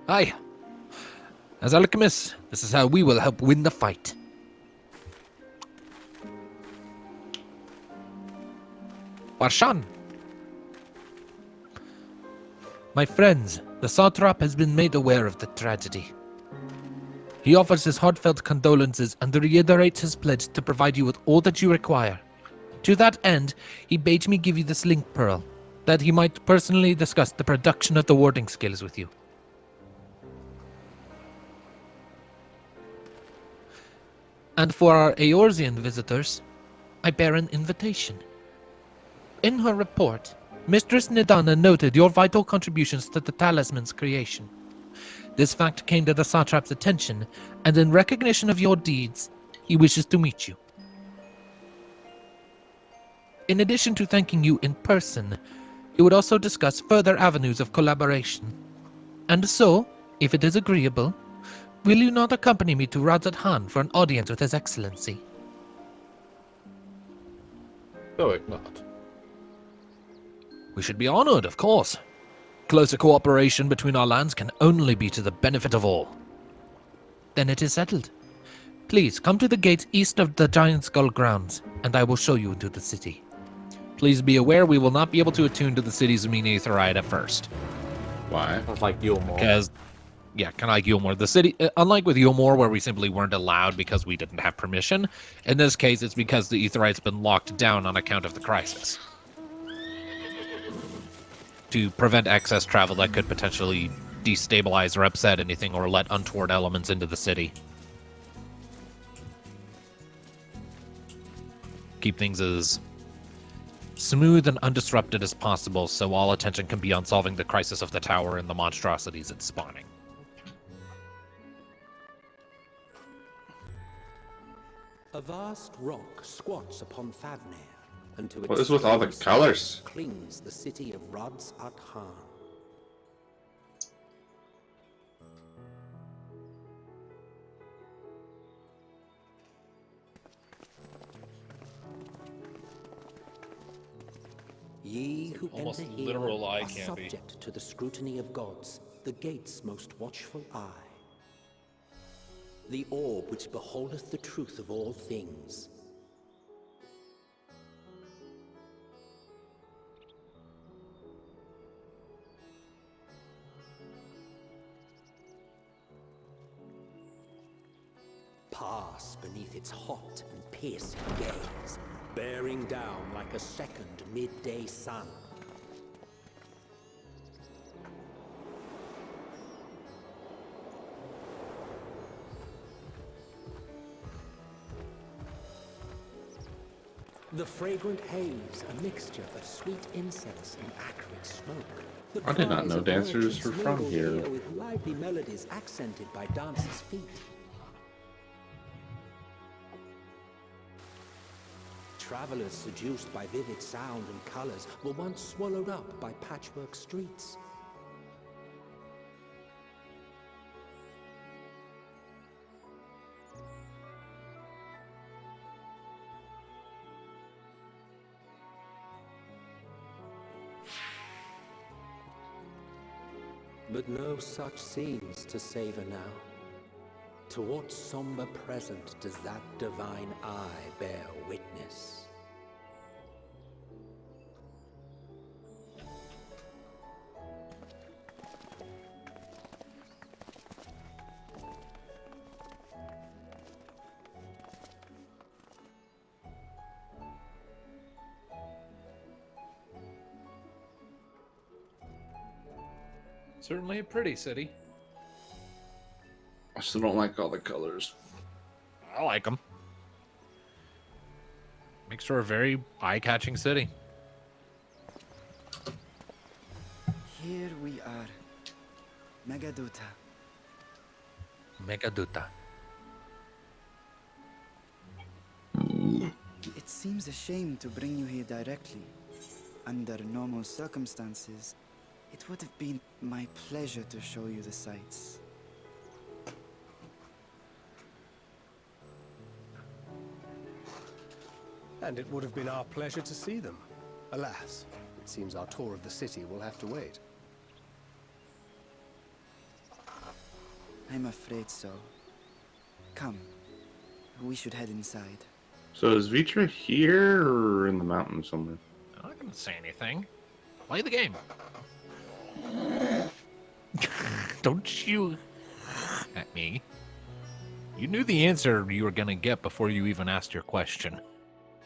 Aye. As alchemists, this is how we will help win the fight. Warshan. My friends, the Satrap has been made aware of the tragedy. He offers his heartfelt condolences and reiterates his pledge to provide you with all that you require. To that end, he bade me give you this link pearl, that he might personally discuss the production of the warding skills with you. And for our Eorzean visitors, I bear an invitation. In her report, Mistress Nadana noted your vital contributions to the talisman's creation. This fact came to the Satrap's attention, and in recognition of your deeds, he wishes to meet you. In addition to thanking you in person, he would also discuss further avenues of collaboration. And so, if it is agreeable, will you not accompany me to Radz-at-Han for an audience with His Excellency? No, it's not. We should be honored, of course. Closer cooperation between our lands can only be to the benefit of all. Then it is settled. Please come to the gates east of the Giant Skull grounds, and I will show you into the city. Please be aware we will not be able to attune to the city's main aetherite at first. Why? That's like Yulmore. Because, yeah, kind of like Yulmore. The city, unlike with Yulmore, where we simply weren't allowed because we didn't have permission, in this case it's because the aetherite's been locked down on account of the crisis. To prevent excess travel that could potentially destabilize or upset anything or let untoward elements into the city. Keep things as smooth and undisrupted as possible so all attention can be on solving the crisis of the tower and the monstrosities it's spawning. A vast rock squats upon Fandaniel, and to its What is with all the south colors? clings the city of Radz-at-Han. Ye who Almost enter here literal eye are candy. subject to the scrutiny of gods, the gate's most watchful eye. The orb which beholdeth the truth of all things. Pass beneath its hot and piercing gaze, bearing down like a second midday sun. The fragrant haze, a mixture of sweet incense and acrid smoke. The I did not cries know of dancers were merchants from mingled here. with lively melodies accented by dancers' feet. Travelers seduced by vivid sound and colors were once swallowed up by patchwork streets. But no such scenes to savor now. To what somber present does that divine eye bear witness? Certainly a pretty city. I still don't like all the colors. I like them. Makes for a very eye-catching city. Here we are. Megaduta. Megaduta. It seems a shame to bring you here directly. Under normal circumstances, it would have been my pleasure to show you the sights. And it would have been our pleasure to see them. Alas, it seems our tour of the city will have to wait. I'm afraid so. Come, we should head inside. So is Vrtra here or in the mountains somewhere? I'm not gonna say anything. Play the game. Don't you at me. You knew the answer you were gonna get before you even asked your question.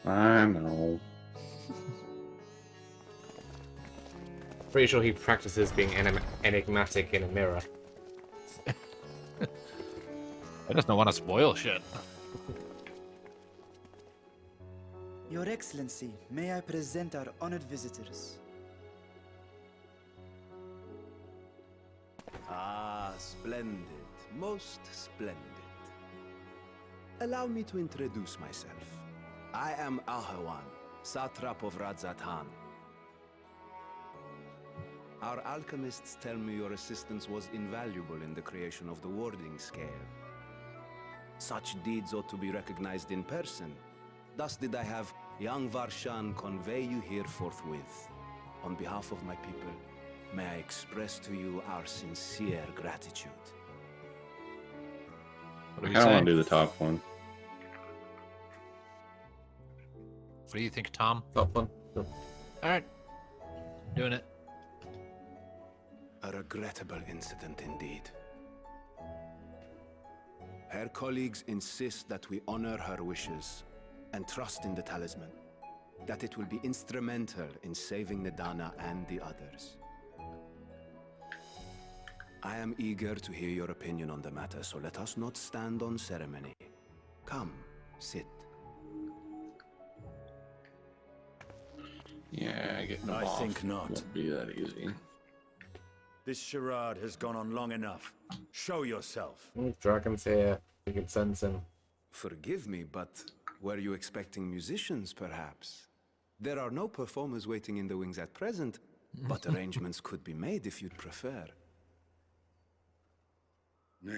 I know. Pretty sure he practices being enigmatic in a mirror. I just don't want to spoil shit. Your Excellency, may I present our honored visitors? Ah, splendid. Most splendid. Allow me to introduce myself. I am Ahawan, Satrap of Radz-at-Han. Our alchemists tell me your assistance was invaluable in the creation of the warding scale. Such deeds ought to be recognized in person. Thus did I have young Varshan convey you here forthwith. On behalf of my people, may I express to you our sincere gratitude. What I do you kind of want say? to do the top one. What do you think, Tom? Top one. Cool. All right, doing it. A regrettable incident indeed. Her colleagues insist that we honor her wishes and trust in the talisman, that it will be instrumental in saving Nidana and the others. I am eager to hear your opinion on the matter, so let us not stand on ceremony. Come, sit. Yeah, getting I off think not. won't be that easy. This charade has gone on long enough. Show yourself. Dragon's here. We can sense him. Forgive me, but were you expecting musicians, perhaps? There are no performers waiting in the wings at present, but arrangements could be made if you'd prefer. Nay,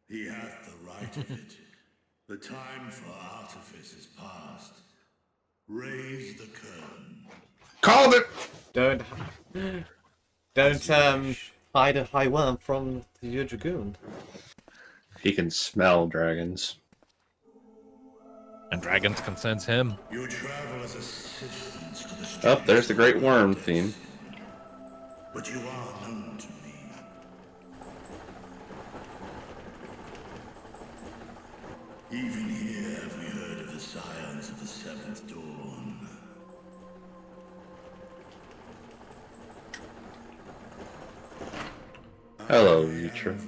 he hath the right of it. The time for artifice is past. Raise the curtain. Called it! Don't hide a high worm from your dragoon. He can smell dragons. And dragons can sense him. Your traveler's assistance to the Oh, there's the Great Worm theme. But you are known to me. Even here have we heard of the scions of the Seventh Dawn. Hello, Vrtra.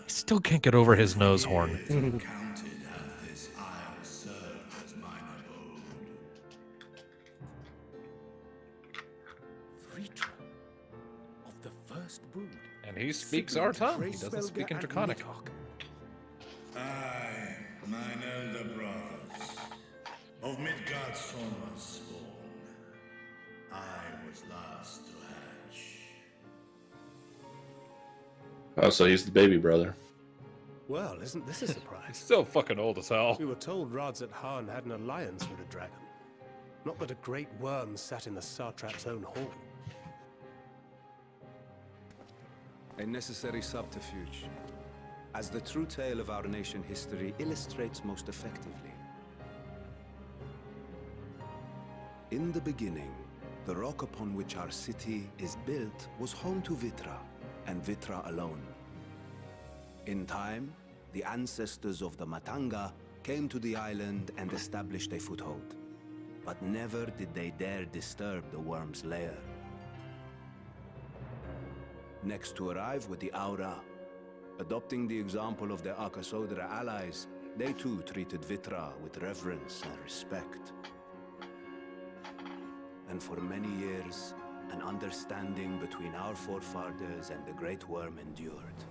He still can't get over his nose horn. Counted as this isle served as mine first brood. And he speaks our tongue. He doesn't speak in Draconic. I, mine elder brothers, of Midgard's Sonma's spawn, I was last to hatch. Oh, so he's the baby brother. Well, isn't this a surprise? Still fucking old as hell. We were told Radz-at-Han had an alliance with a dragon. Not that a great worm sat in the Satrap's own hall. A necessary subterfuge, as the true tale of our nation history illustrates most effectively. In the beginning, the rock upon which our city is built was home to Vrtra, and Vrtra alone. In time, the ancestors of the Matanga came to the island and established a foothold. But never did they dare disturb the worm's lair. Next to arrive with the Aura, adopting the example of their Akasodra allies, they too treated Vrtra with reverence and respect. And for many years, an understanding between our forefathers and the Great Worm endured.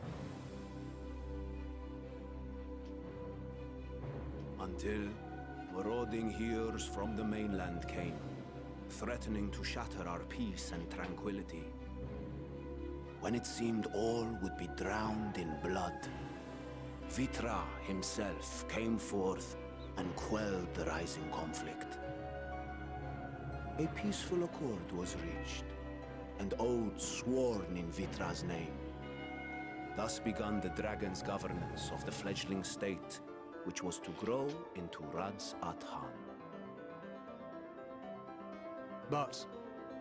Until marauding heroes from the mainland came, threatening to shatter our peace and tranquility. When it seemed all would be drowned in blood, Vrtra himself came forth and quelled the rising conflict. A peaceful accord was reached, and oaths sworn in Vrtra's name. Thus began the dragon's governance of the fledgling state, which was to grow into Radz-at-Han. But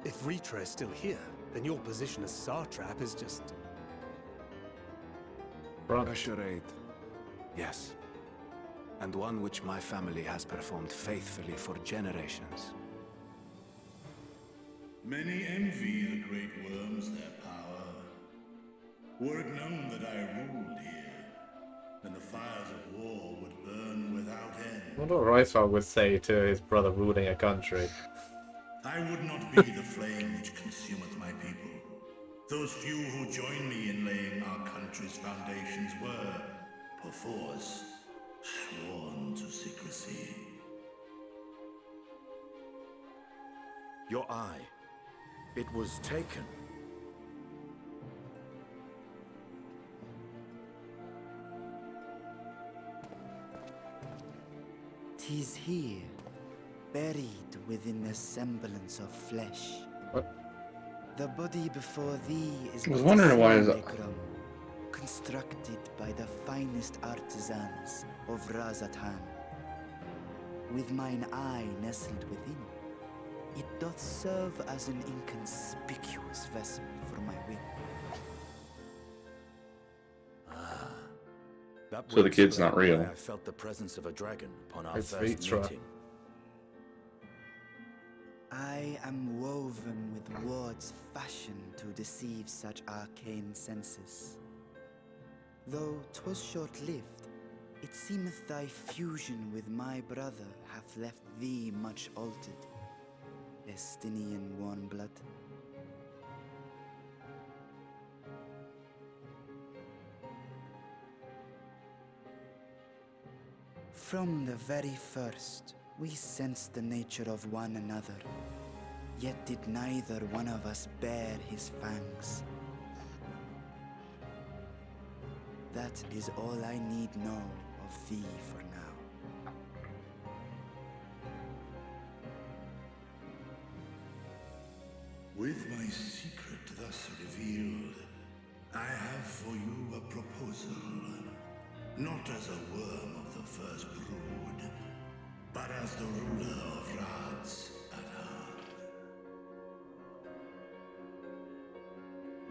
if Vrtra is still here, then your position as Satrap is just... A charade, yes. And one which my family has performed faithfully for generations. Many envy the great worms their power. Were it known that I ruled here, then the fires of war would burn without end. What Rysar would say to his brother ruling a country. I would not be the flame which consumeth my people. Those few who join me in laying our country's foundations were, perforce, sworn to secrecy. Your eye. It was taken. "'Tis here, buried within the semblance of flesh. What? The body before thee is I was but wondering a why is that- simulacrum, constructed by the finest artisans of Radz-at-Han. With mine eye nestled within, it doth serve as an inconspicuous vessel for my wit. That So the would kid's not explain real. why I felt the presence of a dragon upon our It's first Vrtra. meeting. I am woven with words fashioned to deceive such arcane senses. Though 'twas short-lived, it seemeth thy fusion with my brother hath left thee much altered, Estinien warm-blood. From the very first, we sensed the nature of one another, yet did neither one of us bear his fangs. That is all I need know of thee for now. With my secret thus revealed, I have for you a proposal. Not as a worm of the first brood, but as the ruler of Radz-at-Han.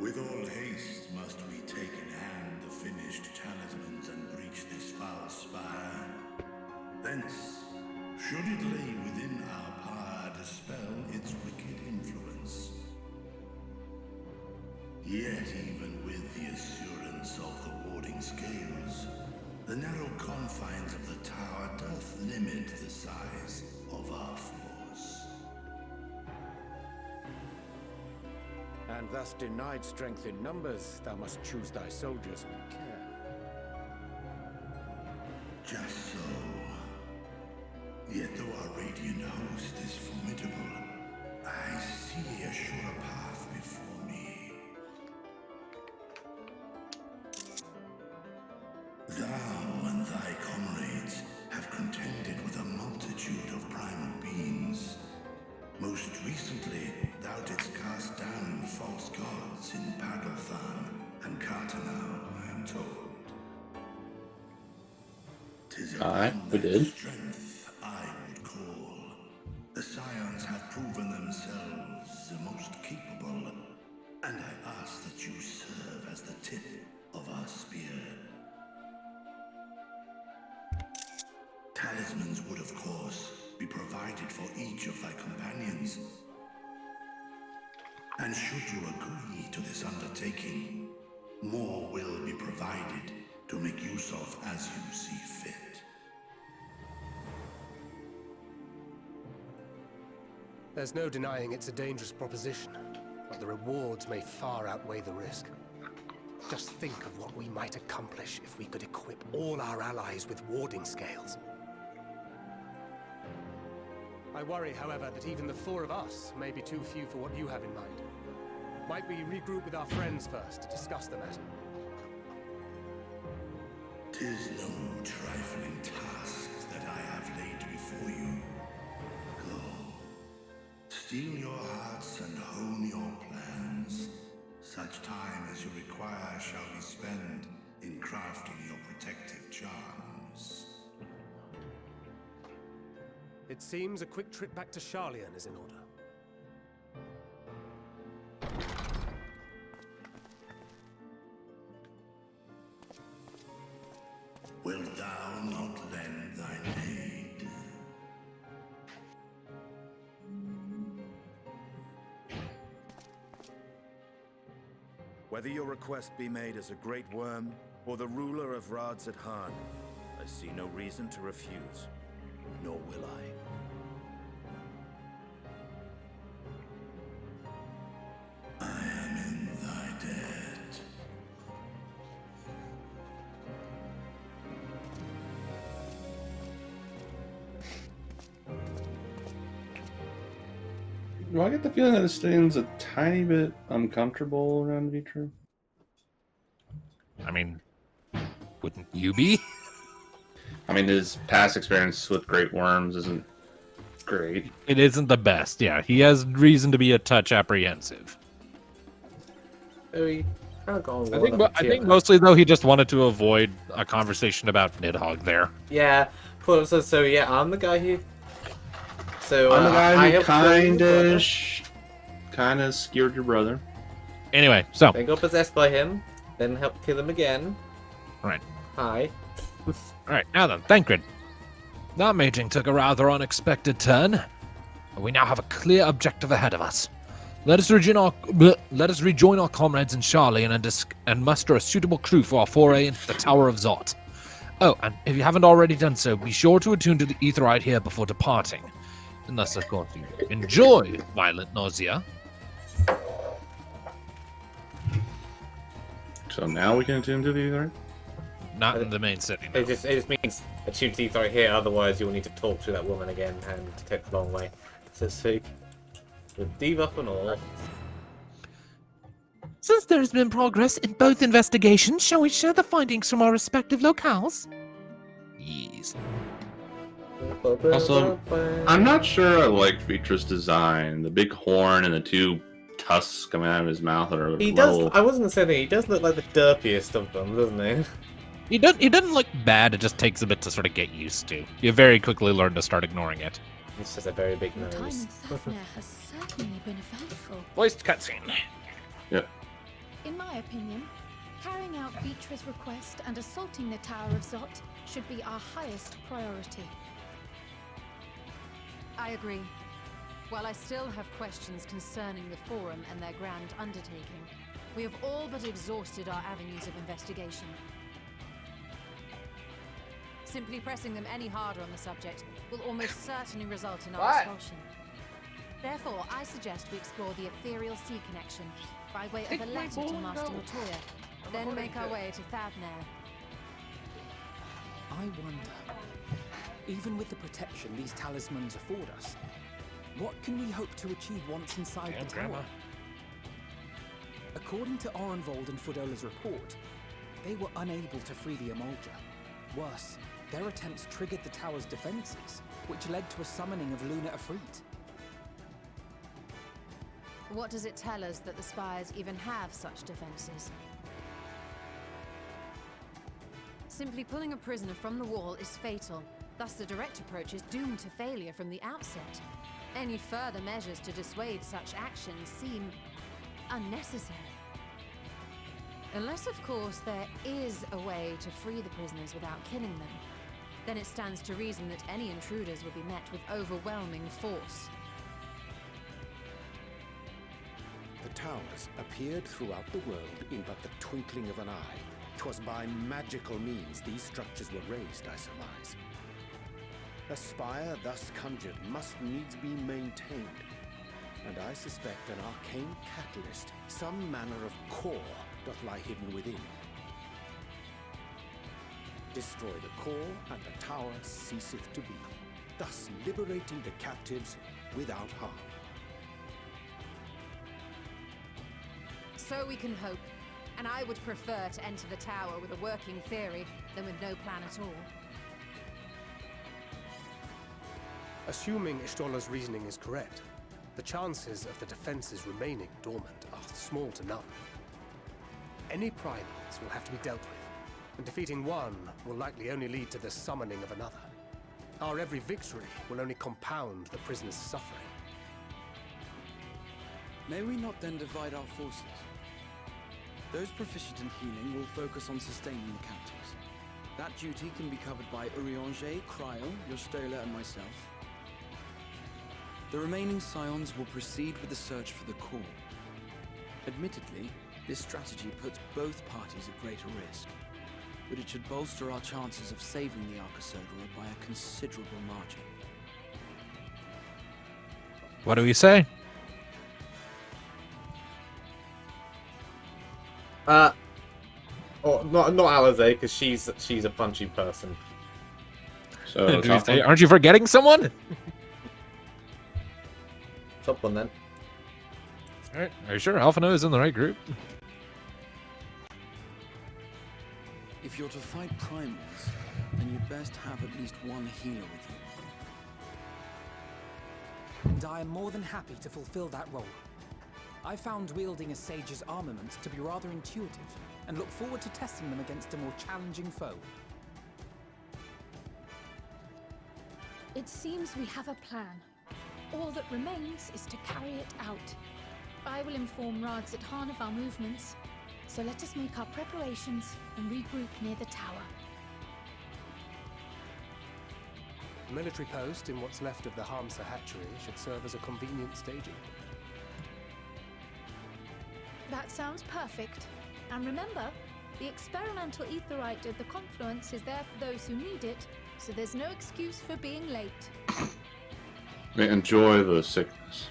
With all haste must we take in hand the finished talismans and breach this foul spire. Thence, should it lay within our power, dispel its wicked influence. Yet even with the assurance of the warding scales, the narrow confines of the tower doth limit the size of our force. and thus denied strength in numbers, thou must choose thy soldiers with care. Just so. Yet though our radiant host is formidable, I see a surer path before me. Thou and thy comrades have contended with a multitude of primal beings. Most recently, thou didst cast down false gods in Padalthan and Cartanau, I am told. 'Tis upon we that did. strength I would call. The Scions have proven themselves the most capable, and I ask that you serve as the tip of our spear. Talismans would, of course, be provided for each of thy companions. And should you agree to this undertaking, more will be provided to make use of as you see fit. There's no denying it's a dangerous proposition, but the rewards may far outweigh the risk. Just think of what we might accomplish if we could equip all our allies with warding scales. I worry, however, that even the four of us may be too few for what you have in mind. Might we regroup with our friends first to discuss the matter? 'Tis no trifling task that I have laid before you. Go. Steel your hearts and hone your plans. Such time as you require shall be spent in crafting your protective charms. It seems a quick trip back to Charlian is in order. Wilt thou not lend thine aid? Whether your request be made as a great worm or the ruler of Radz-at-Han, I see no reason to refuse, nor will I. I am in thy debt. Do I get the feeling that Estinien's a tiny bit uncomfortable around Vrtra? I mean, wouldn't you be? I mean, his past experience with great worms isn't great. It isn't the best, yeah. He has reason to be a touch apprehensive. I think mostly, though, he just wanted to avoid a conversation about Nidhogg there. Yeah, so yeah, I'm the guy who... So, I'm the guy who I kind of skewered your brother. Anyway, so... Then got possessed by him, then helped kill him again. Right. Hi. Alright, now then, Thancred. That maging took a rather unexpected turn. We now have a clear objective ahead of us. Let us rejoin our comrades in Charlian and muster a suitable crew for our foray into the Tower of Zot. Oh, and if you haven't already done so, be sure to attune to the Etherite here before departing. Unless, of course, you enjoy violent nausea. So now we can attune to the Ether? Not in the main city. No. It just means attune to Etheric here, otherwise you'll need to talk to that woman again and take a long way. So speak. With debuff and all. Since there has been progress in both investigations, shall we share the findings from our respective locales? Yes. Also, I'm not sure I liked Vrtra's design. The big horn and the two tusks coming out of his mouth are He does. I wasn't gonna say that. He does look like the derpiest of them, doesn't he? He doesn't look bad. It just takes a bit to sort of get used to. You very quickly learn to start ignoring it. It's just a very big Your time in nose. Thafnir has certainly been eventful. Voiced cutscene. Yep. In my opinion, carrying out Vrtra's request and assaulting the Tower of Zot should be our highest priority. I agree. While I still have questions concerning the Forum and their grand undertaking, we have all but exhausted our avenues of investigation. Simply pressing them any harder on the subject will almost certainly result in our expulsion. Therefore, I suggest we explore the ethereal sea connection by way of a letter to Master Matoya, then make our way to Thavnair. I wonder, even with the protection these talismans afford us, what can we hope to achieve once inside the tower? According to Orenvold and Fudola's report, they were unable to free the Emulger. Worse, their attempts triggered the tower's defenses, which led to a summoning of Luna Ifrit. What does it tell us that the Spires even have such defenses? Simply pulling a prisoner from the wall is fatal, thus the direct approach is doomed to failure from the outset. Any further measures to dissuade such actions seem unnecessary. Unless, of course, there is a way to free the prisoners without killing them, then it stands to reason that any intruders would be met with overwhelming force. The towers appeared throughout the world in but the twinkling of an eye. 'Twas by magical means these structures were raised, I surmise. A spire thus conjured must needs be maintained, and I suspect an arcane catalyst, some manner of core, doth lie hidden within. Destroy the core, and the tower ceaseth to be, thus liberating the captives without harm. So we can hope, and I would prefer to enter the tower with a working theory than with no plan at all. Assuming Ishtola's reasoning is correct, the chances of the defenses remaining dormant are small to none. Any primals will have to be dealt with, and defeating one will likely only lead to the summoning of another. Our every victory will only compound the prisoner's suffering. May we not then divide our forces? Those proficient in healing will focus on sustaining the captives. That duty can be covered by Urianger, Cryo, Yostola, and myself. The remaining scions will proceed with the search for the core. Admittedly, this strategy puts both parties at greater risk, but it should bolster our chances of saving the Arcosodra by a considerable margin. What do we say? Not Alize, because she's a punchy person. So aren't you forgetting someone? Top one then. Alright, are you sure Alphino is in the right group? If you're to fight primals, then you'd best have at least one healer with you. And I am more than happy to fulfill that role. I found wielding a sage's armaments to be rather intuitive, and look forward to testing them against a more challenging foe. It seems we have a plan. All that remains is to carry it out. I will inform Radz-at-Han of our movements, so let us make our preparations and regroup near the tower. A military post in what's left of the Hamsa hatchery should serve as a convenient staging. That sounds perfect. And remember, the experimental Etheric at the confluence is there for those who need it, so there's no excuse for being late. Enjoy the sickness.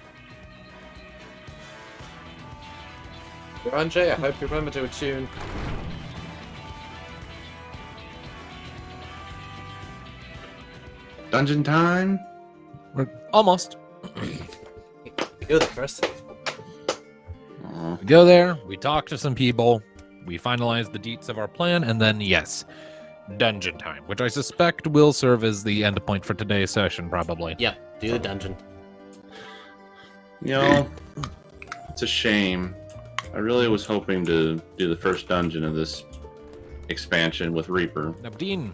Ranjay, I hope you remember to attune. Dungeon time? We're almost. Go there first. We go there, we talk to some people, we finalize the deets of our plan, and then, yes, dungeon time, which I suspect will serve as the end point for today's session, probably. Yep, do the dungeon. You know, it's a shame. I really was hoping to do the first dungeon of this expansion with Reaper. Nabdeen.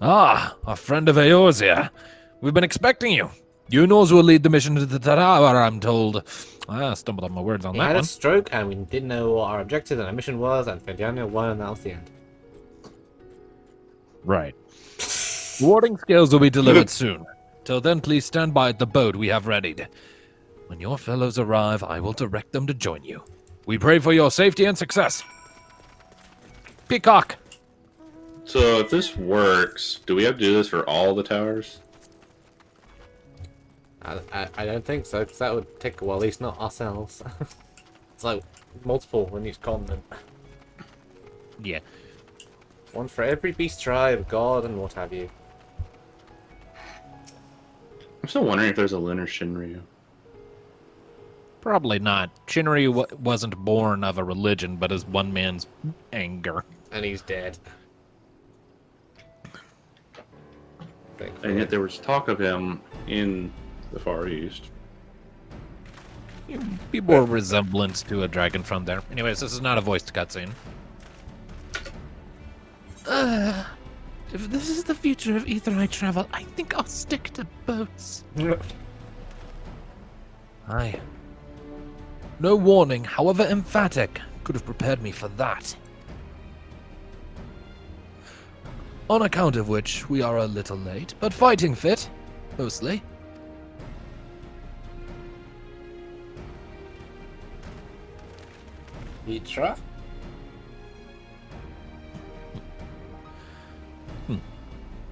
Ah, a friend of Eorzea. We've been expecting you. You knows who will lead the mission to the tower, I'm told. I stumbled on my words on He that had one. a stroke, and we didn't know what our objective and our mission was, and Fandaniel won, and that was the end. Right. Warding scales will be delivered soon. Till then, please stand by at the boat we have readied. When your fellows arrive, I will direct them to join you. We pray for your safety and success. Peacock! So if this works, do we have to do this for all the towers? I don't think so, because that would take a while, at least not ourselves. It's like multiple on each continent. Yeah. One for every beast tribe, god, and what have you. I'm still wondering if there's a lunar Shinryu. Probably not. Shinryu wasn't born of a religion, but as one man's anger. And he's dead. And yet there was talk of him in the Far East. Be more resemblance to a dragon from there. Anyways, this is not a voiced cutscene. If this is the future of Etheric travel, I think I'll stick to boats. Aye. No warning, however emphatic, could have prepared me for that. On account of which, we are a little late, but fighting fit, mostly. Vrtra?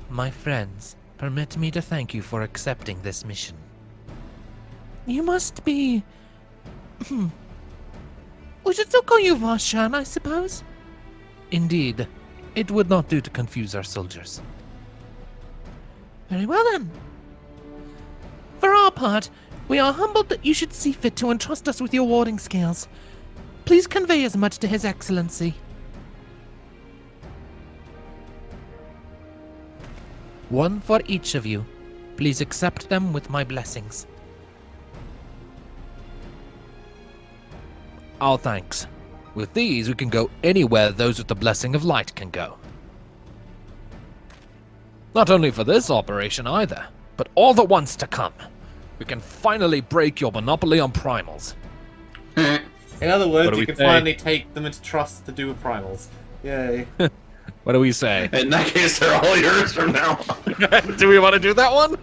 My friends, permit me to thank you for accepting this mission. You must be... We should still call you Varshan, I suppose? Indeed. It would not do to confuse our soldiers. Very well then. For our part, we are humbled that you should see fit to entrust us with your warding scales. Please convey as much to His Excellency. One for each of you. Please accept them with my blessings. Our thanks. With these, we can go anywhere those with the blessing of light can go. Not only for this operation either, but all the ones to come. We can finally break your monopoly on primals. In other words, you can say? finally take them into trust to do with primals. Yay. What do we say? In that case, they're all yours from now on. Do we want to do that one?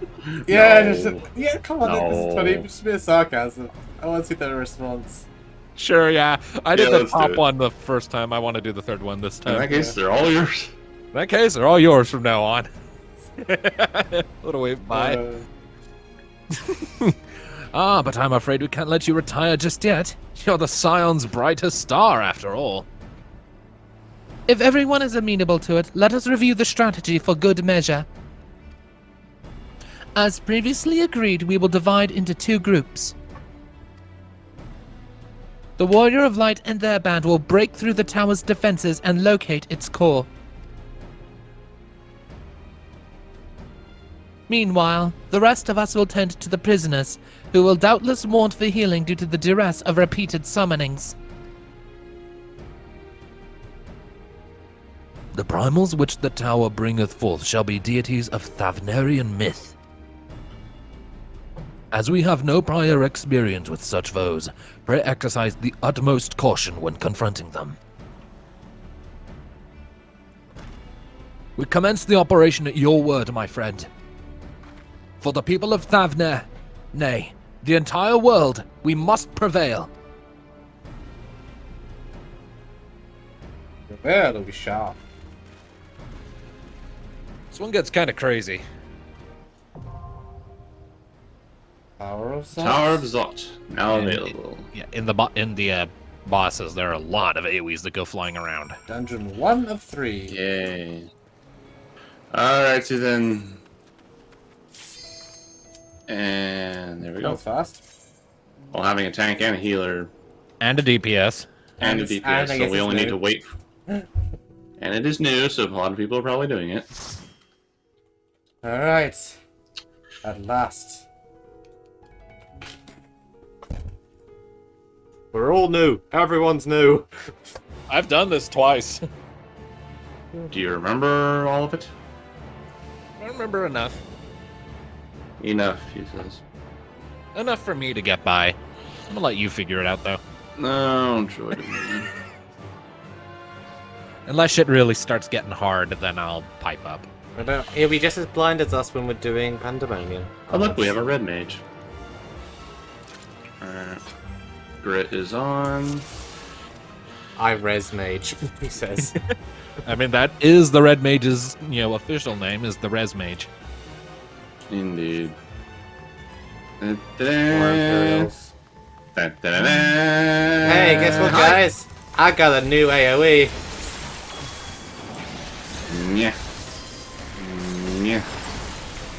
Yeah, No. yeah, come on, this is funny. It should be a sarcasm. I want to see their response. Sure, yeah. I did the let's do top it. one the first time. I want to do the third one this time. In that case, they're all yours. In that case, they're all yours from now on. What a wave by. But I'm afraid we can't let you retire just yet. You're the Scion's brightest star, after all. If everyone is amenable to it, let us review the strategy for good measure. As previously agreed, we will divide into 2 groups. The Warrior of Light and their band will break through the tower's defenses and locate its core. Meanwhile, the rest of us will tend to the prisoners, who will doubtless want for healing due to the duress of repeated summonings. The primals which the tower bringeth forth shall be deities of Thavnerian myth. As we have no prior experience with such foes, pray exercise the utmost caution when confronting them. We commence the operation at your word, my friend. For the people of Thavner, nay, the entire world, we must prevail. That'll be sharp. This one gets kind of crazy. Tower of Zot. Tower of Zot, now available. Yeah, in the bosses, there are a lot of AoEs that go flying around. Dungeon 1 of 3. Yay. Alrighty then. And there we go. Goes fast. Well, having a tank and a healer. And a DPS. And a DPS, so we only need to wait. And it is new, so a lot of people are probably doing it. Alright. At last. We're all new. Everyone's new. I've done this twice. Do you remember all of it? I remember enough. Enough, he says. Enough for me to get by. I'm gonna let you figure it out, though. No, enjoy it. Unless shit really starts getting hard, then I'll pipe up. He'll be just as blind as us when we're doing Pandemonium. Oh look, we have a red mage. Alright. Grit is on. I res mage, he says. I mean, that is the Red Mage's, official name is the Res Mage. Indeed. More Imperials. Hey, guess what, guys? I got a new AoE. Yeah. Yeah.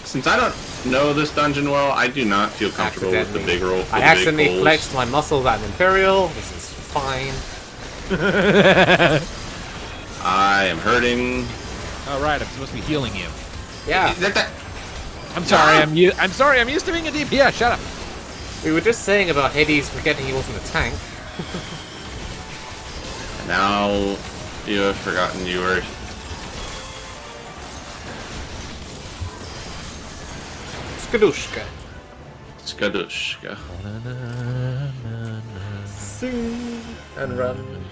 Since I don't know this dungeon well, I do not feel comfortable with the big roll. I accidentally flexed my muscles at an Imperial. This is fine. I am hurting. All right, I'm supposed to be healing you. Yeah. I'm sorry. I'm sorry. I'm used to being a DPS. Shut up. We were just saying about Hades forgetting he wasn't a tank. And now you have forgotten you were. Skadushka. Skadushka. Sing and run.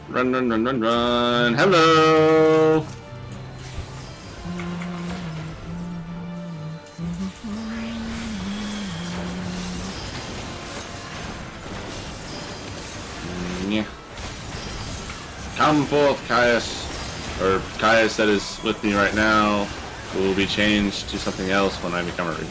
Run, run, run, run, run. Hello. Yeah. Come forth, Caius. Or Caius that is with me right now, who will be changed to something else when I become a Regan.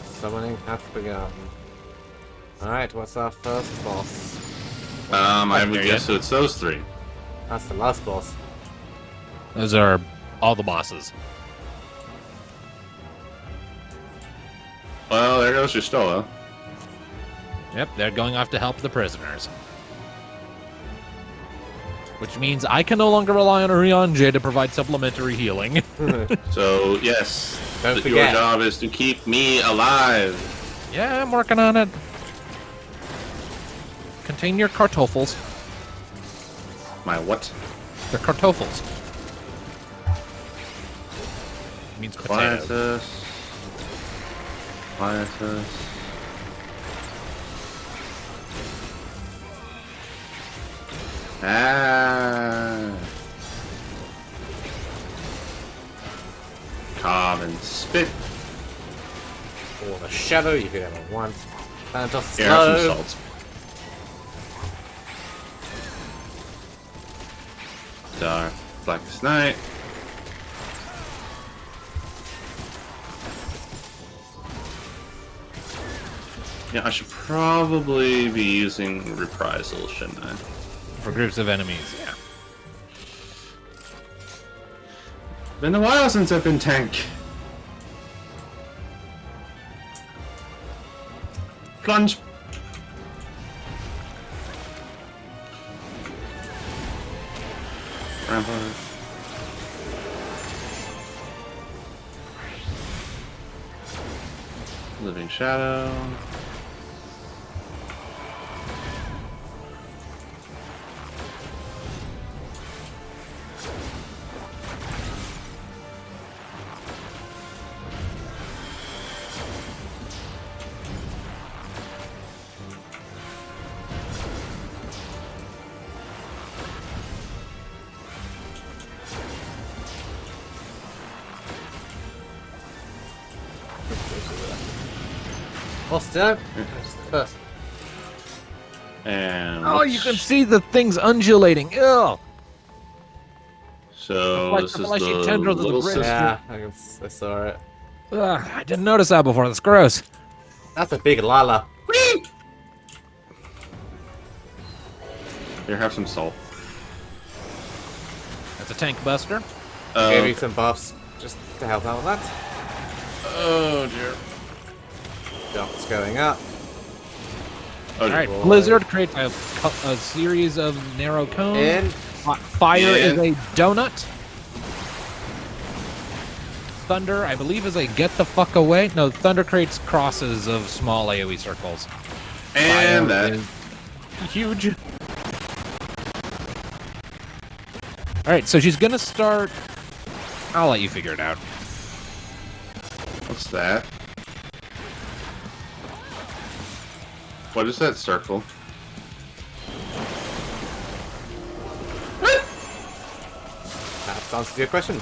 Summoning hath begun. Alright, what's our first boss? I would guess it's those three. That's the last boss. Those are all the bosses. Well, there goes your Stola. Yep, they're going off to help the prisoners. Which means I can no longer rely on Urianger to provide supplementary healing. So, yes, Don't your forget. job is to keep me alive. Yeah, I'm working on it. Contain your kartoffels. My what? They're kartoffels. Means potatoes. Quietus. Quietus. Ah. Carve and spit. Or the shadow, you could have a one. Thanatos Here, have some slow. salt. Dark Blackest Night. Yeah, I should probably be using reprisal, shouldn't I? For groups of enemies, yeah. Been a while since I've been tank. Plunge. Rampart. Living Shadow. Boss down. That's the first. And Oh, you can see the things undulating. Ew. so Like this the is fleshy the tendrils of the little bridge. sister. Yeah, I saw it. Ugh, I didn't notice that before. That's gross. That's a big Lala. Here, have some salt. That's a tank buster. Gave you some buffs just to help out with that. Oh dear. Jump's going up. Oh, All right, boy. Blizzard creates a series of narrow cones. In. Fire is In. a donut. Thunder, I believe, is a get the fuck away. No, Thunder creates crosses of small AoE circles. And Fire that. is huge. All right, so she's gonna start. I'll let you figure it out. What's that? What is that circle? That's answered your question.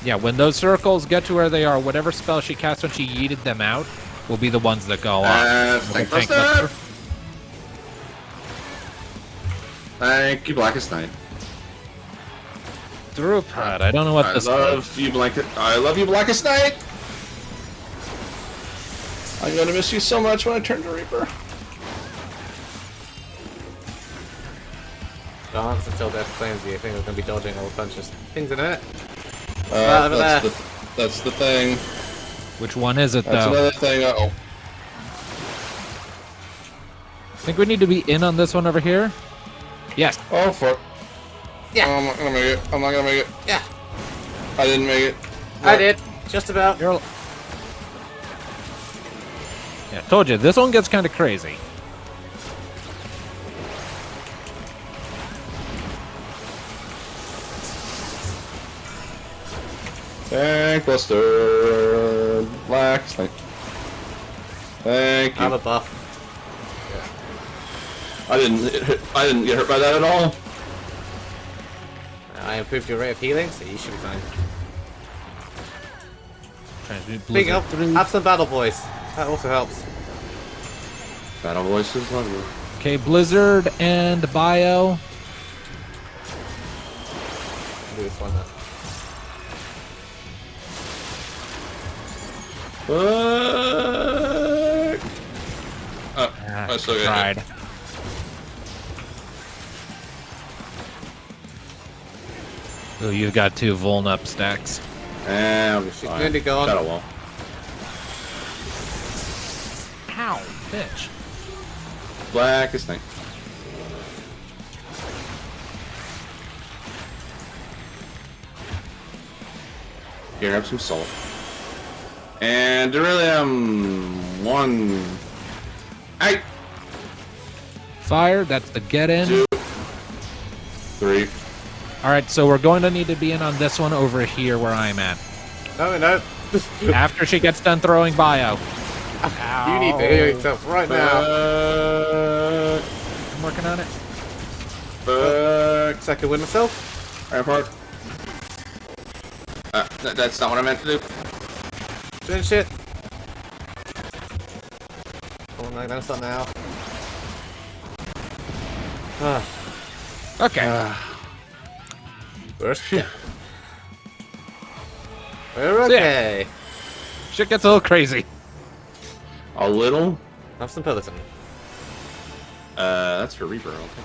Yeah, when those circles get to where they are, whatever spell she cast when she yeeted them out will be the ones that go off. Tank Buster! Thank you, Blackest Night. Throughput. I don't know what this is. I love you, Blackest Night! I'm gonna miss you so much when I turn to Reaper. Dance until death claims you. I think we're gonna be dodging all punches. Things in it. That's the thing. Which one is it, That's though? another thing. Uh-oh. I think we need to be in on this one over here. Yes. Oh, fuck. Yeah. Oh, I'm not gonna make it. I'm not gonna make it. Yeah. I didn't make it. I did. Just about. Yeah, told you. This one gets kind of crazy. Tank Buster. Black Snake. Thank you. I have a buff. I didn't get hurt by that at all. I improved your rate of healing, so you should be fine. Big up. Have some battle voice. That also helps. Battle voice is lovely. Okay, Blizzard and Bio. Do this one now. I still got tried. it. Oh, you've got 2 Vuln up stacks. She's nearly gone. Shadow Wall. Ow, bitch. Blackest Night. Here, have some salt. And Beryllium. 1. Hey! Fire, that's the get in. 2. 3. Alright, so we're going to need to be in on this one over here where I'm at. No. After she gets done throwing Bio. You need to heal yourself right now. I'm working on it. Second win myself. Rampart. That's not what I meant to do. Doing shit. Oh no, that's not now. Okay. First shit. We're okay. Yeah. Shit gets a little crazy. A little? Have some Peloton. That's for Reaper, I'll take that.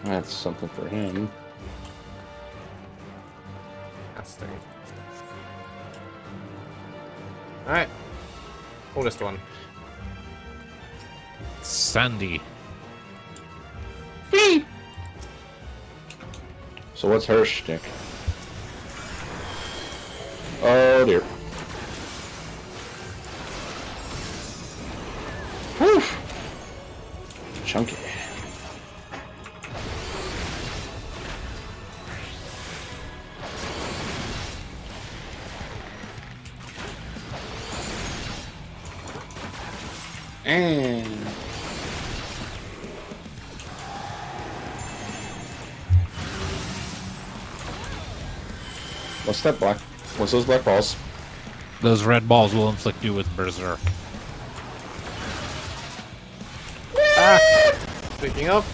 That's something for him. Casting. Alright. Oldest one. Sandy. So what's her shtick? Oh dear. Whew. Chunky. And what's that black? What's those black balls? Those red balls will inflict you with Berserk. Speaking of.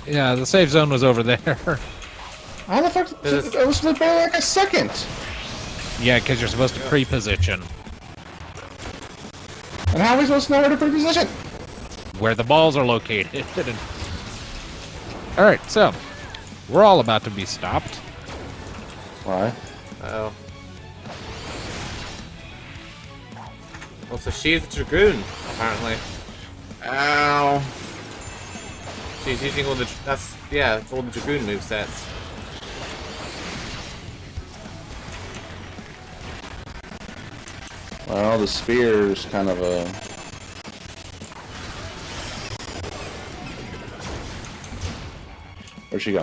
Yeah, the safe zone was over there. How the fuck? It was barely like a second. Yeah, because you're supposed to pre-position. And how are we supposed to know where to pre-position? Where the balls are located. Alright, so. We're all about to be stopped. Why? Uh-oh. Well, so she's a Dragoon, apparently. Ow. She's using all the... That's... Yeah, all the Dragoon movesets. Well, the spear's kind of a... Where'd she go?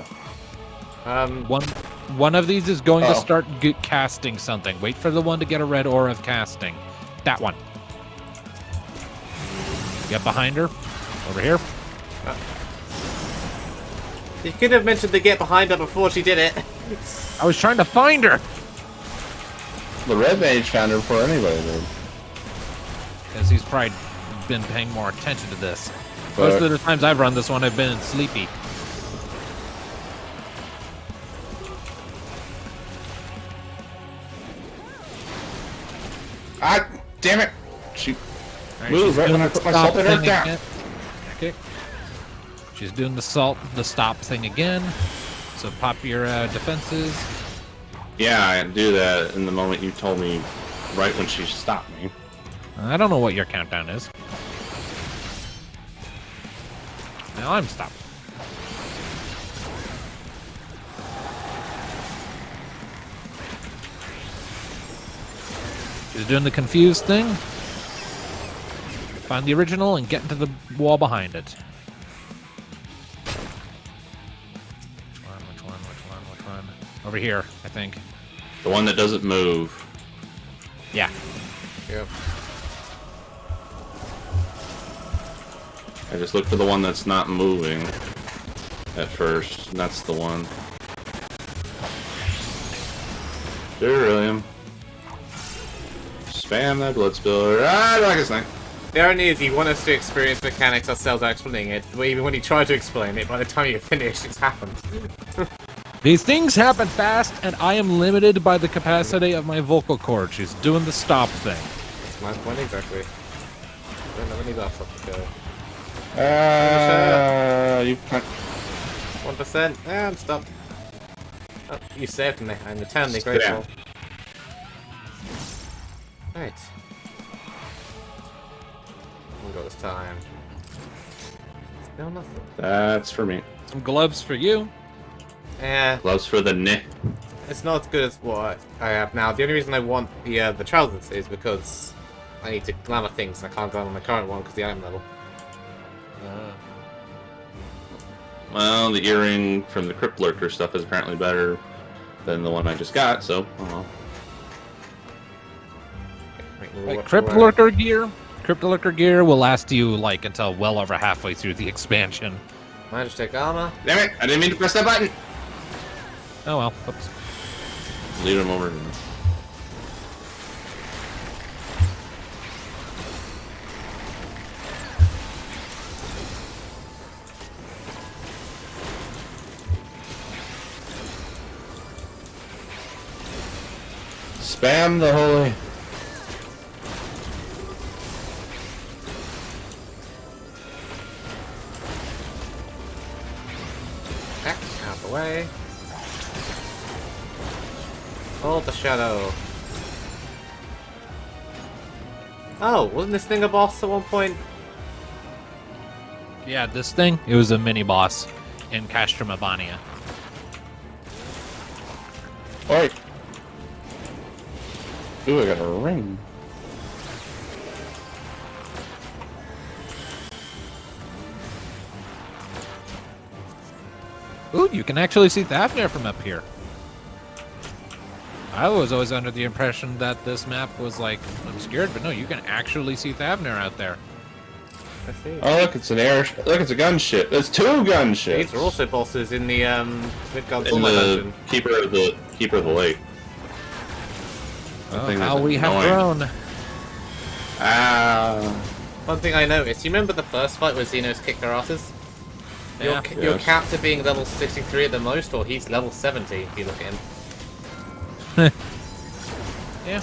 One of these is going to Oh. start casting something. Wait for the one to get a red aura of casting. That one. Get behind her. Over here. You could have mentioned to get behind her before she did it. I was trying to find her. The red mage found her before anybody did. Because he's probably been paying more attention to this. Most of the times I've run this one, I've been sleepy. Ah, damn it! She Right, moved right when I put my salt in her down. Okay. She's doing the stop thing again. So pop your defenses. Yeah, I do that in the moment you told me, right when she stopped me. I don't know what your countdown is. Now I'm stopped. She's doing the confused thing. Find the original and get into the wall behind it. Which one? Over here, I think. The one that doesn't move. Yeah. Yep. I just look for the one that's not moving at first, and that's the one. Sure, William. Spam that blood spiller. Ah, like a snake. The irony is you want us to experience mechanics ourselves explaining it, but even when you try to explain it, by the time you finish, it's happened. These things happen fast, and I am limited by the capacity of my vocal cord. She's doing the stop thing. That's my point exactly. I don't have any buffs up to go. You 1%. Yeah, I'm stopped. Oh, you saved me. I'm eternally grateful. Right. We got this time. Still nothing. That's for me. Some gloves for you. Yeah. Gloves for the knee. It's not as good as what I have now. The only reason I want the trousers is because I need to glamour things. I can't glamour my current one because the item level. Well, the earring from the Crypt Lurker stuff is apparently better than the one I just got, so, oh well. Right, Crypt Lurker gear. Crypt Lurker gear will last you, like, until well over halfway through the expansion. Magic armor. Damn it! I didn't mean to press that button! Oh well, oops. Leave him over here. Spam the holy. Out the way. Hold the shadow. Oh, wasn't this thing a boss at one point? Yeah, this thing, it was a mini boss in Castrum Abania. Oi! Ooh, I got a ring. Ooh, you can actually see Thavnir from up here. I was always under the impression that this map was, like, obscured, but no, you can actually see Thavnir out there. I see. Oh, look, it's an air. Look, it's a gunship. There's two gunships. These are also bosses in the Midgard In the dungeon. keeper of the lake. Oh, how we have grown. One thing I noticed, you remember the first fight where Xenos kicked our asses? Yeah. Your captor being level 63 at the most, or he's level 70 if you look at him. Yeah.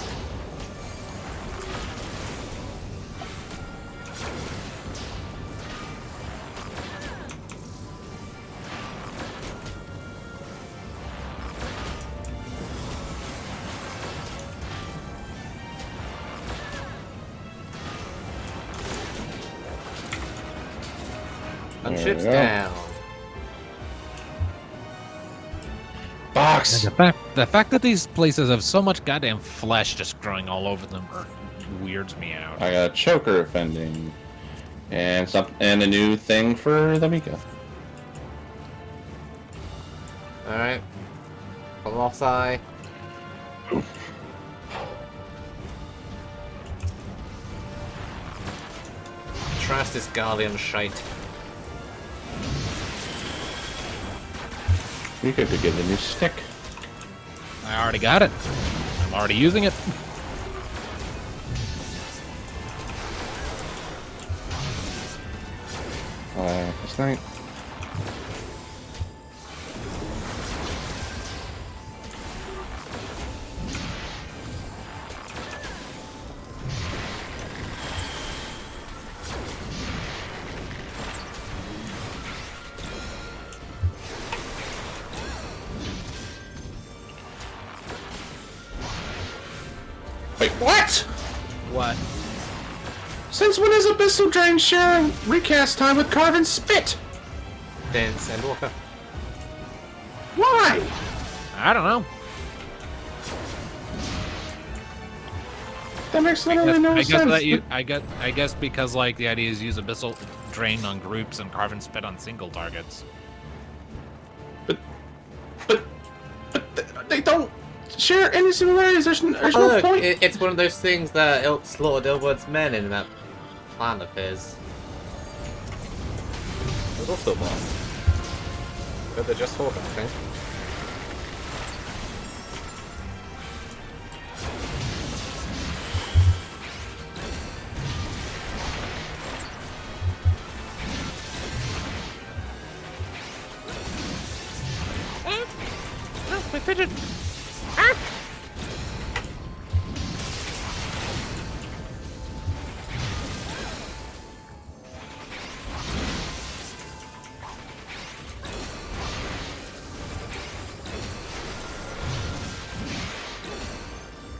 And ships down. Box. The fact that these places have so much goddamn flesh just growing all over them weirds me out. I got choker offending, and a new thing for the Mika. All right. Colossi. Trust this Guardian shite. You could get a new stick. I already got it. I'm already using it. This night. Wait, what? What? Since when is Abyssal Drain sharing recast time with Carven Spit? Dance Endwalker. Why? I don't know. That makes literally no I guess sense. that I guess because like the idea is use Abyssal Drain on groups and Carven Spit on single targets. But they don't share any similarities. There's no Look, point. it's one of those things that slaughtered Ilberd's men in that plan of his. There's also a boss. But they're just Hawk, I think. My fidget. Ah!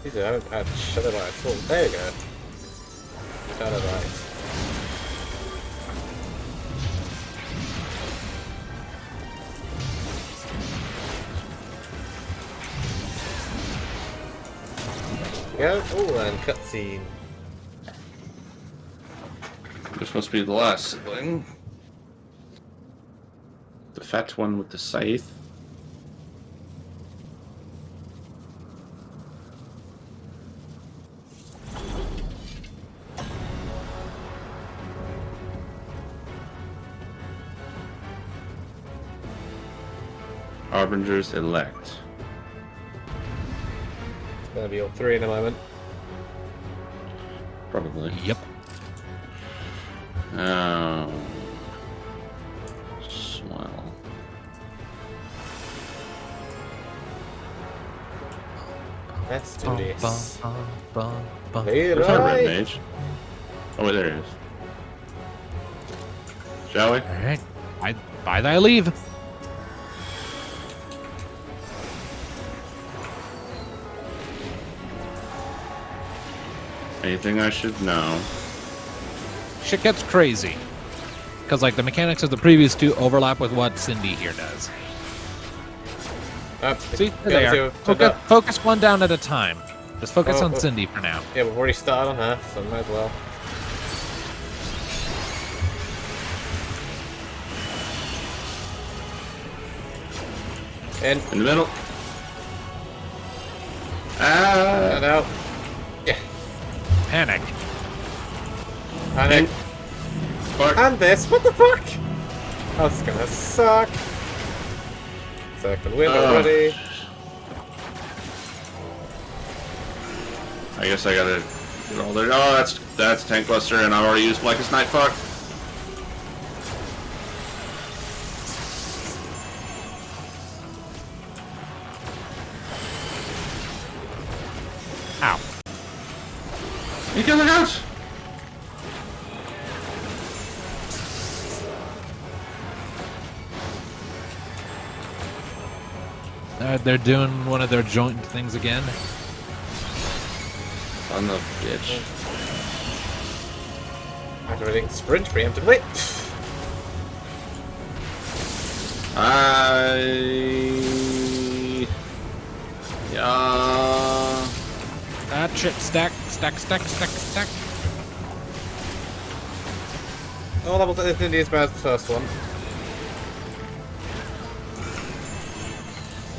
Jesus, I haven't had Shadow Light at all. There you go. Shadow Light. Yeah, oh, and cutscene. They're supposed to be the last sibling. The fat one with the scythe. Harbingers elect. It's gonna be all three in a moment. Probably. Yep. Oh. Swell. Let's do this. Hey, there's our red mage. Oh, wait, there it is. Shall we? Alright. By thy leave. Anything I should know? Shit gets crazy. Because, like, the mechanics of the previous two overlap with what Cindy here does. See? There they are. Focus one down at a time. Just focus on Cindy for now. Yeah, we've already started on her, so might as well. In the middle. Ah! No. Yeah. Panic. Panic. And this. What the fuck? That's gonna suck. Second win already. I guess I gotta roll there. Oh, that's tank cluster, and I've already used Blackest Night. Fuck. Ow. You killed the house. They're doing one of their joint things again. On the bitch. Activating sprint preemptively. Yeah. That shit stack. Oh, that was Indy as bad as the first one.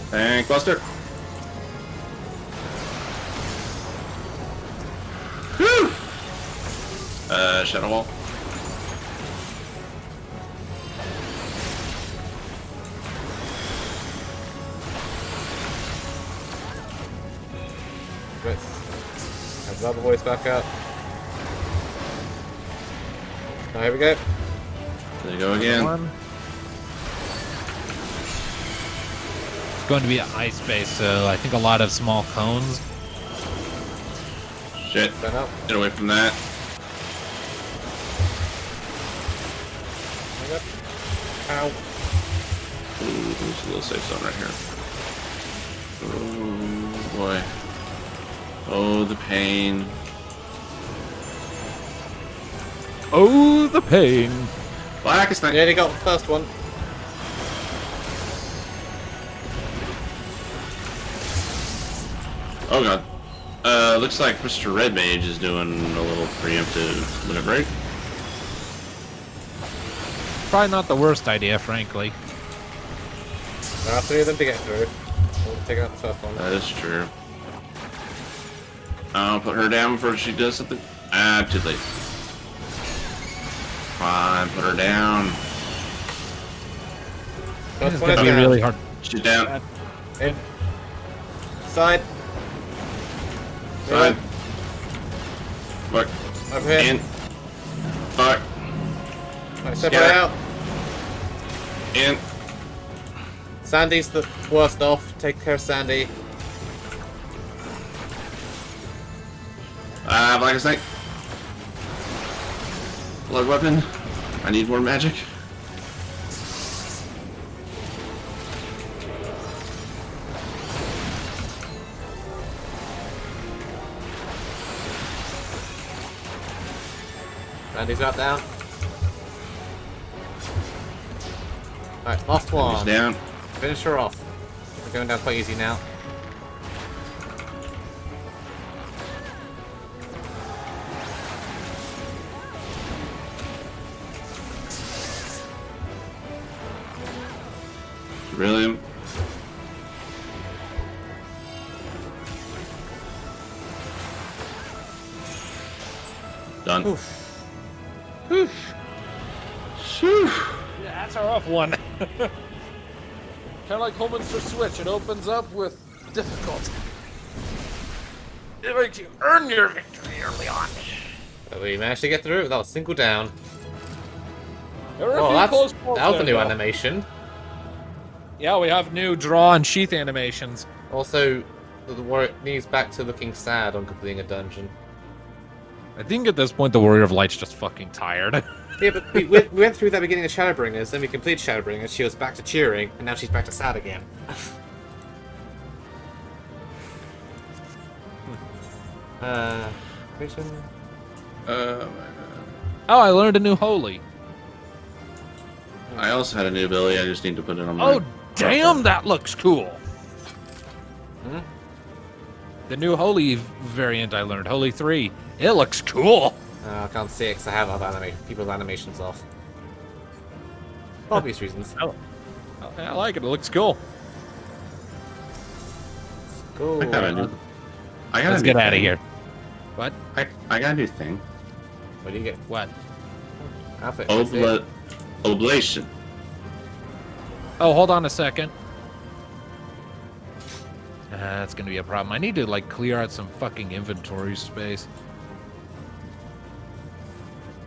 Tank cluster. Woo! Shadow wall. Let's have the other voice back up. Oh, here we go. There you go again. It's going to be an ice base, so I think a lot of small cones. Shit. Get away from that. Ow. Ooh, there's a little safe zone right here. Oh boy. Oh, the pain. Oh, the pain. Black is not. Yeah, you got the first one. Oh god. Looks like Mr. Red Mage is doing a little preemptive limit break. Probably not the worst idea, frankly. There are 3 of them to get through. We'll take out the first one. That is true. I'll put her down before she does something. Ah, too late. Fine, put her down. It's gonna be really hard. She's down. In. Side. Side. Look. Over here. In. Fuck. Right, separate out. In. Sandy's the worst off. Take care of Sandy. Black Snake. Blood weapon. I need more magic. Sandy's got down. Alright, last one. Sandy's down. Finish her off. We're going down quite easy now. Really? Done. Oof. Oof. Yeah, that's a rough one. Kind of like Holman's Switch. It opens up with difficulty. It makes you earn your victory early on. But we managed to get through it without a single down. There were a Oh, few close calls that was a there, new though. animation. Yeah, we have new draw and sheath animations. Also, the warrior needs back to looking sad on completing a dungeon. I think at this point the Warrior of Light's just fucking tired. Yeah, but we went through that beginning of Shadowbringers, then we completed Shadowbringers, she was back to cheering, and now she's back to sad again. Vision. Oh, I learned a new holy. I also had a new ability. I just need to put it on my. Oh, damn, that looks cool. Hmm? The new holy variant I learned, Holy 3. It looks cool. I can't see it because I have other people's animations off. For obvious reasons. Oh, I like it. It looks cool. Cool. I got a new. I got Let's a get new out of thing. here. What? I got a new thing. What do you get? What? Outfit. Oblation. Oh, hold on a second. That's gonna be a problem. I need to like clear out some fucking inventory space.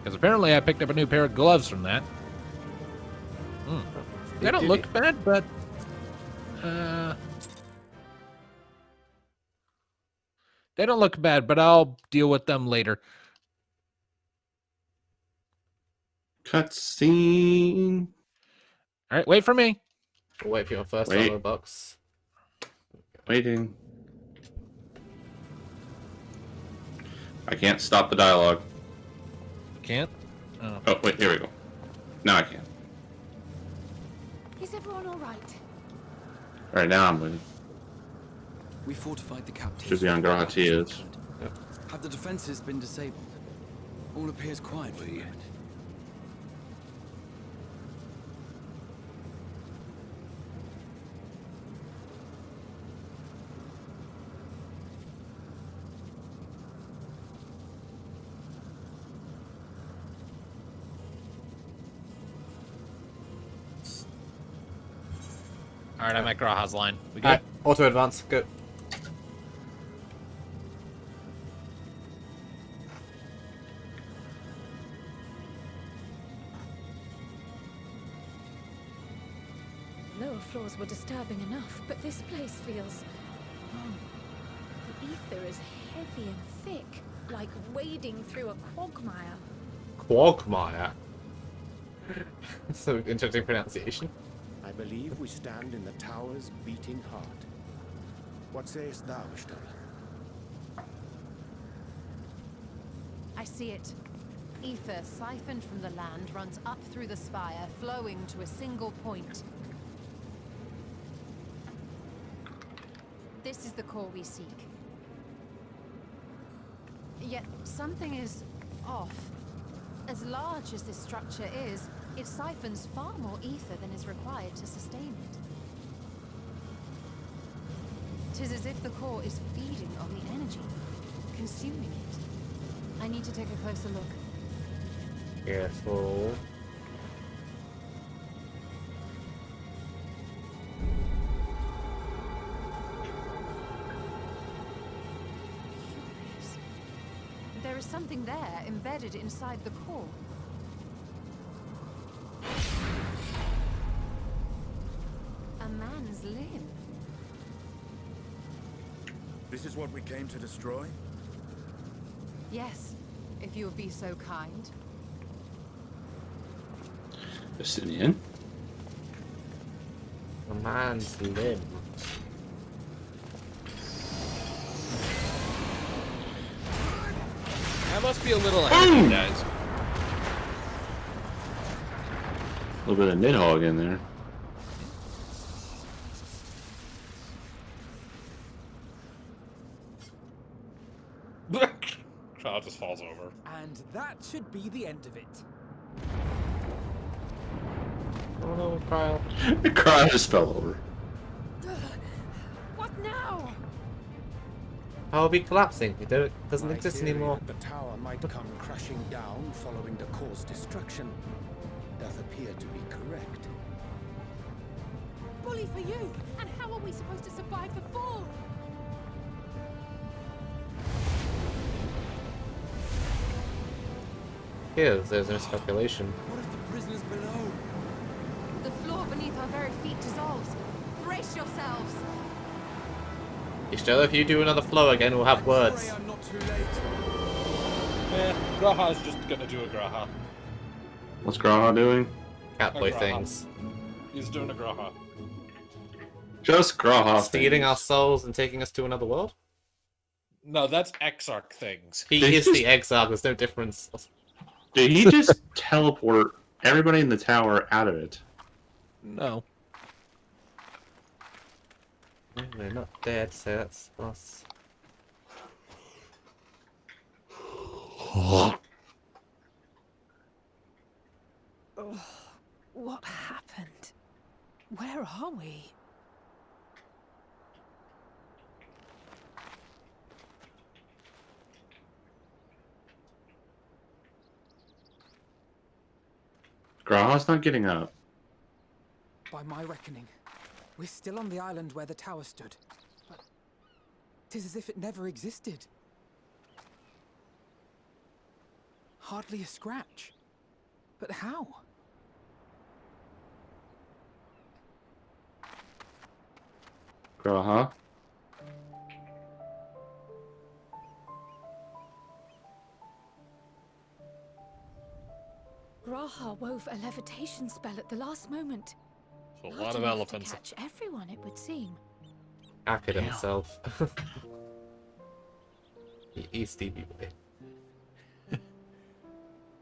Because apparently I picked up a new pair of gloves from that. They don't look bad, but they don't look bad, but I'll deal with them later. Cutscene. All right, wait for me. We'll wait for your first Wait. armor box. Waiting. I can't stop the dialogue. Can't? Oh, wait, here we go. Now I can. Is everyone all right? Alright, now I'm waiting. We fortified the captives. Should be on Grahatias. Have the defenses been disabled? All appears quiet for the moment. All right, I'm at Graha's line. We good? Alright, auto advance. Go. lower floors were disturbing enough, but this place feels wrong. The ether is heavy and thick, like wading through a quagmire. Quagmire? So interesting pronunciation. I believe we stand in the tower's beating heart. What sayest thou, Stola? I see it. Ether siphoned from the land runs up through the spire, flowing to a single point. This is the core we seek. Yet something is off. As large as this structure is, it siphons far more ether than is required to sustain it. 'Tis as if the core is feeding on the energy, consuming it. I need to take a closer look. Careful. Curious. There is something there embedded inside the core. A man's limb. This is what we came to destroy? Yes, if you would be so kind. Estinien? A man's limb. That must be a little ahead, guys. A little bit of Nidhogg in there. Crowd just falls over. And that should be the end of it. Oh no, Kyle. The crowd just fell over. What now? I'll be collapsing. It doesn't My exist theory anymore. that the tower might come crashing down following the core's destruction doth appear to be correct. Bully for you! And how are we supposed to survive the fall? Here, there's a miscalculation. What if the prisoners below? The floor beneath our very feet dissolves. Brace yourselves. If you do another flow again, we'll have words. I'm not too late. Graha's just gonna do a Graha. What's Graha doing? Catboy Graha. things. He's doing a Graha. Just Graha Stealing things. our souls and taking us to another world? No, that's Exarch things. He Did is he the exile, there's no difference. Did he just teleport everybody in the tower out of it? No. They're not dead, so that's us. What happened? Where are we? Graha's not getting up. By my reckoning, we're still on the island where the tower stood. But 'tis as if it never existed. Hardly a scratch. But how? Graha? Graha wove a levitation spell at the last moment. A Not lot of enough elephants. to catch everyone, it would seem. Hacked himself. He's Stevie Boy.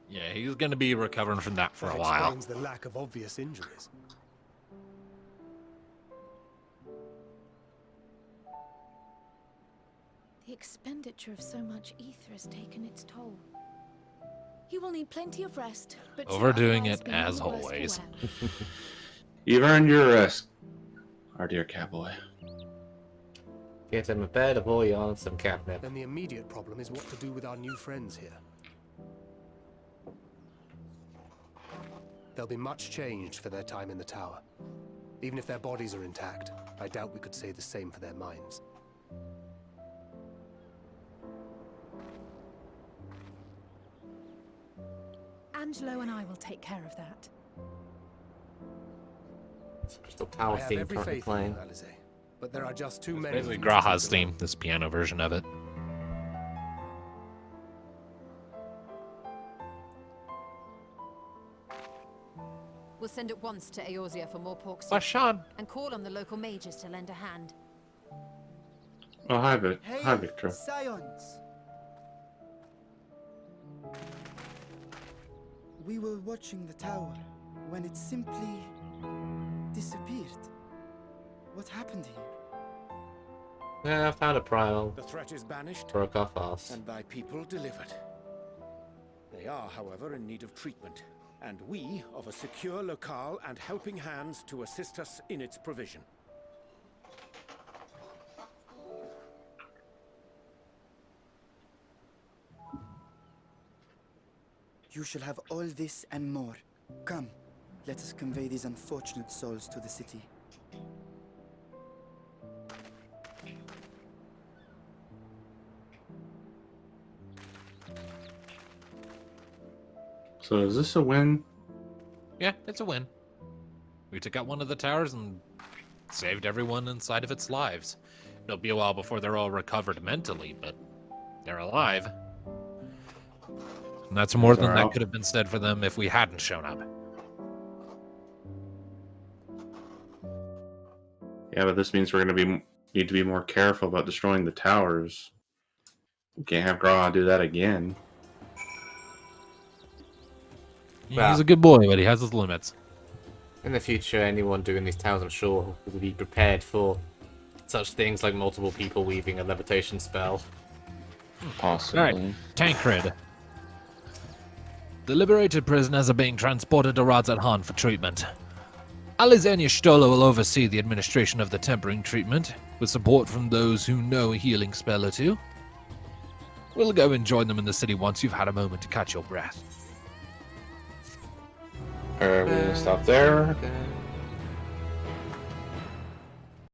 Yeah, he's gonna be recovering from that for That a while. explains the lack of obvious injuries. The expenditure of so much ether has taken its toll. He will need plenty of rest, but should Overdoing otherwise it be as none the worse for always. wear. You've earned your rest, our dear cowboy. Get him a bed, a bouillon, and some catnip. Then the immediate problem is what to do with our new friends here. They'll be much changed for their time in the tower. Even if their bodies are intact, I doubt we could say the same for their minds. Angelo and I will take care of that. Crystal Tower I have theme every currently faith in playing. you, Alize, but there are just too many. Basically of you to Graha's keep theme, this piano version of it. We'll send at once to Eorzea for more pork soup. Ascian. And call on the local mages to lend a hand. Oh, hi, Hi, Hey, Victor. Scions! We were watching the tower when it simply disappeared. What happened here? Yeah, I found a primal. The threat is banished, Broke off fast. and thy people delivered. They are, however, in need of treatment, and we of a secure locale and helping hands to assist us in its provision. You shall have all this and more. Come, let us convey these unfortunate souls to the city. So is this a win? Yeah, it's a win. We took out one of the towers and saved everyone inside of its lives. It'll be a while before they're all recovered mentally, but they're alive. And that's more than that could have been said for them if we hadn't shown up. Yeah, but this means we're going to need to be more careful about destroying the towers. We can't have Graha do that again. He's a good boy, but he has his limits. In the future, anyone doing these towers, I'm sure, will be prepared for such things like multiple people weaving a levitation spell. Possibly. Alright, Tancred. The liberated prisoners are being transported to Radz-at-Han for treatment. Alizenia Stola will oversee the administration of the tempering treatment, with support from those who know a healing spell or two. We'll go and join them in the city once you've had a moment to catch your breath. We're gonna stop there. Okay.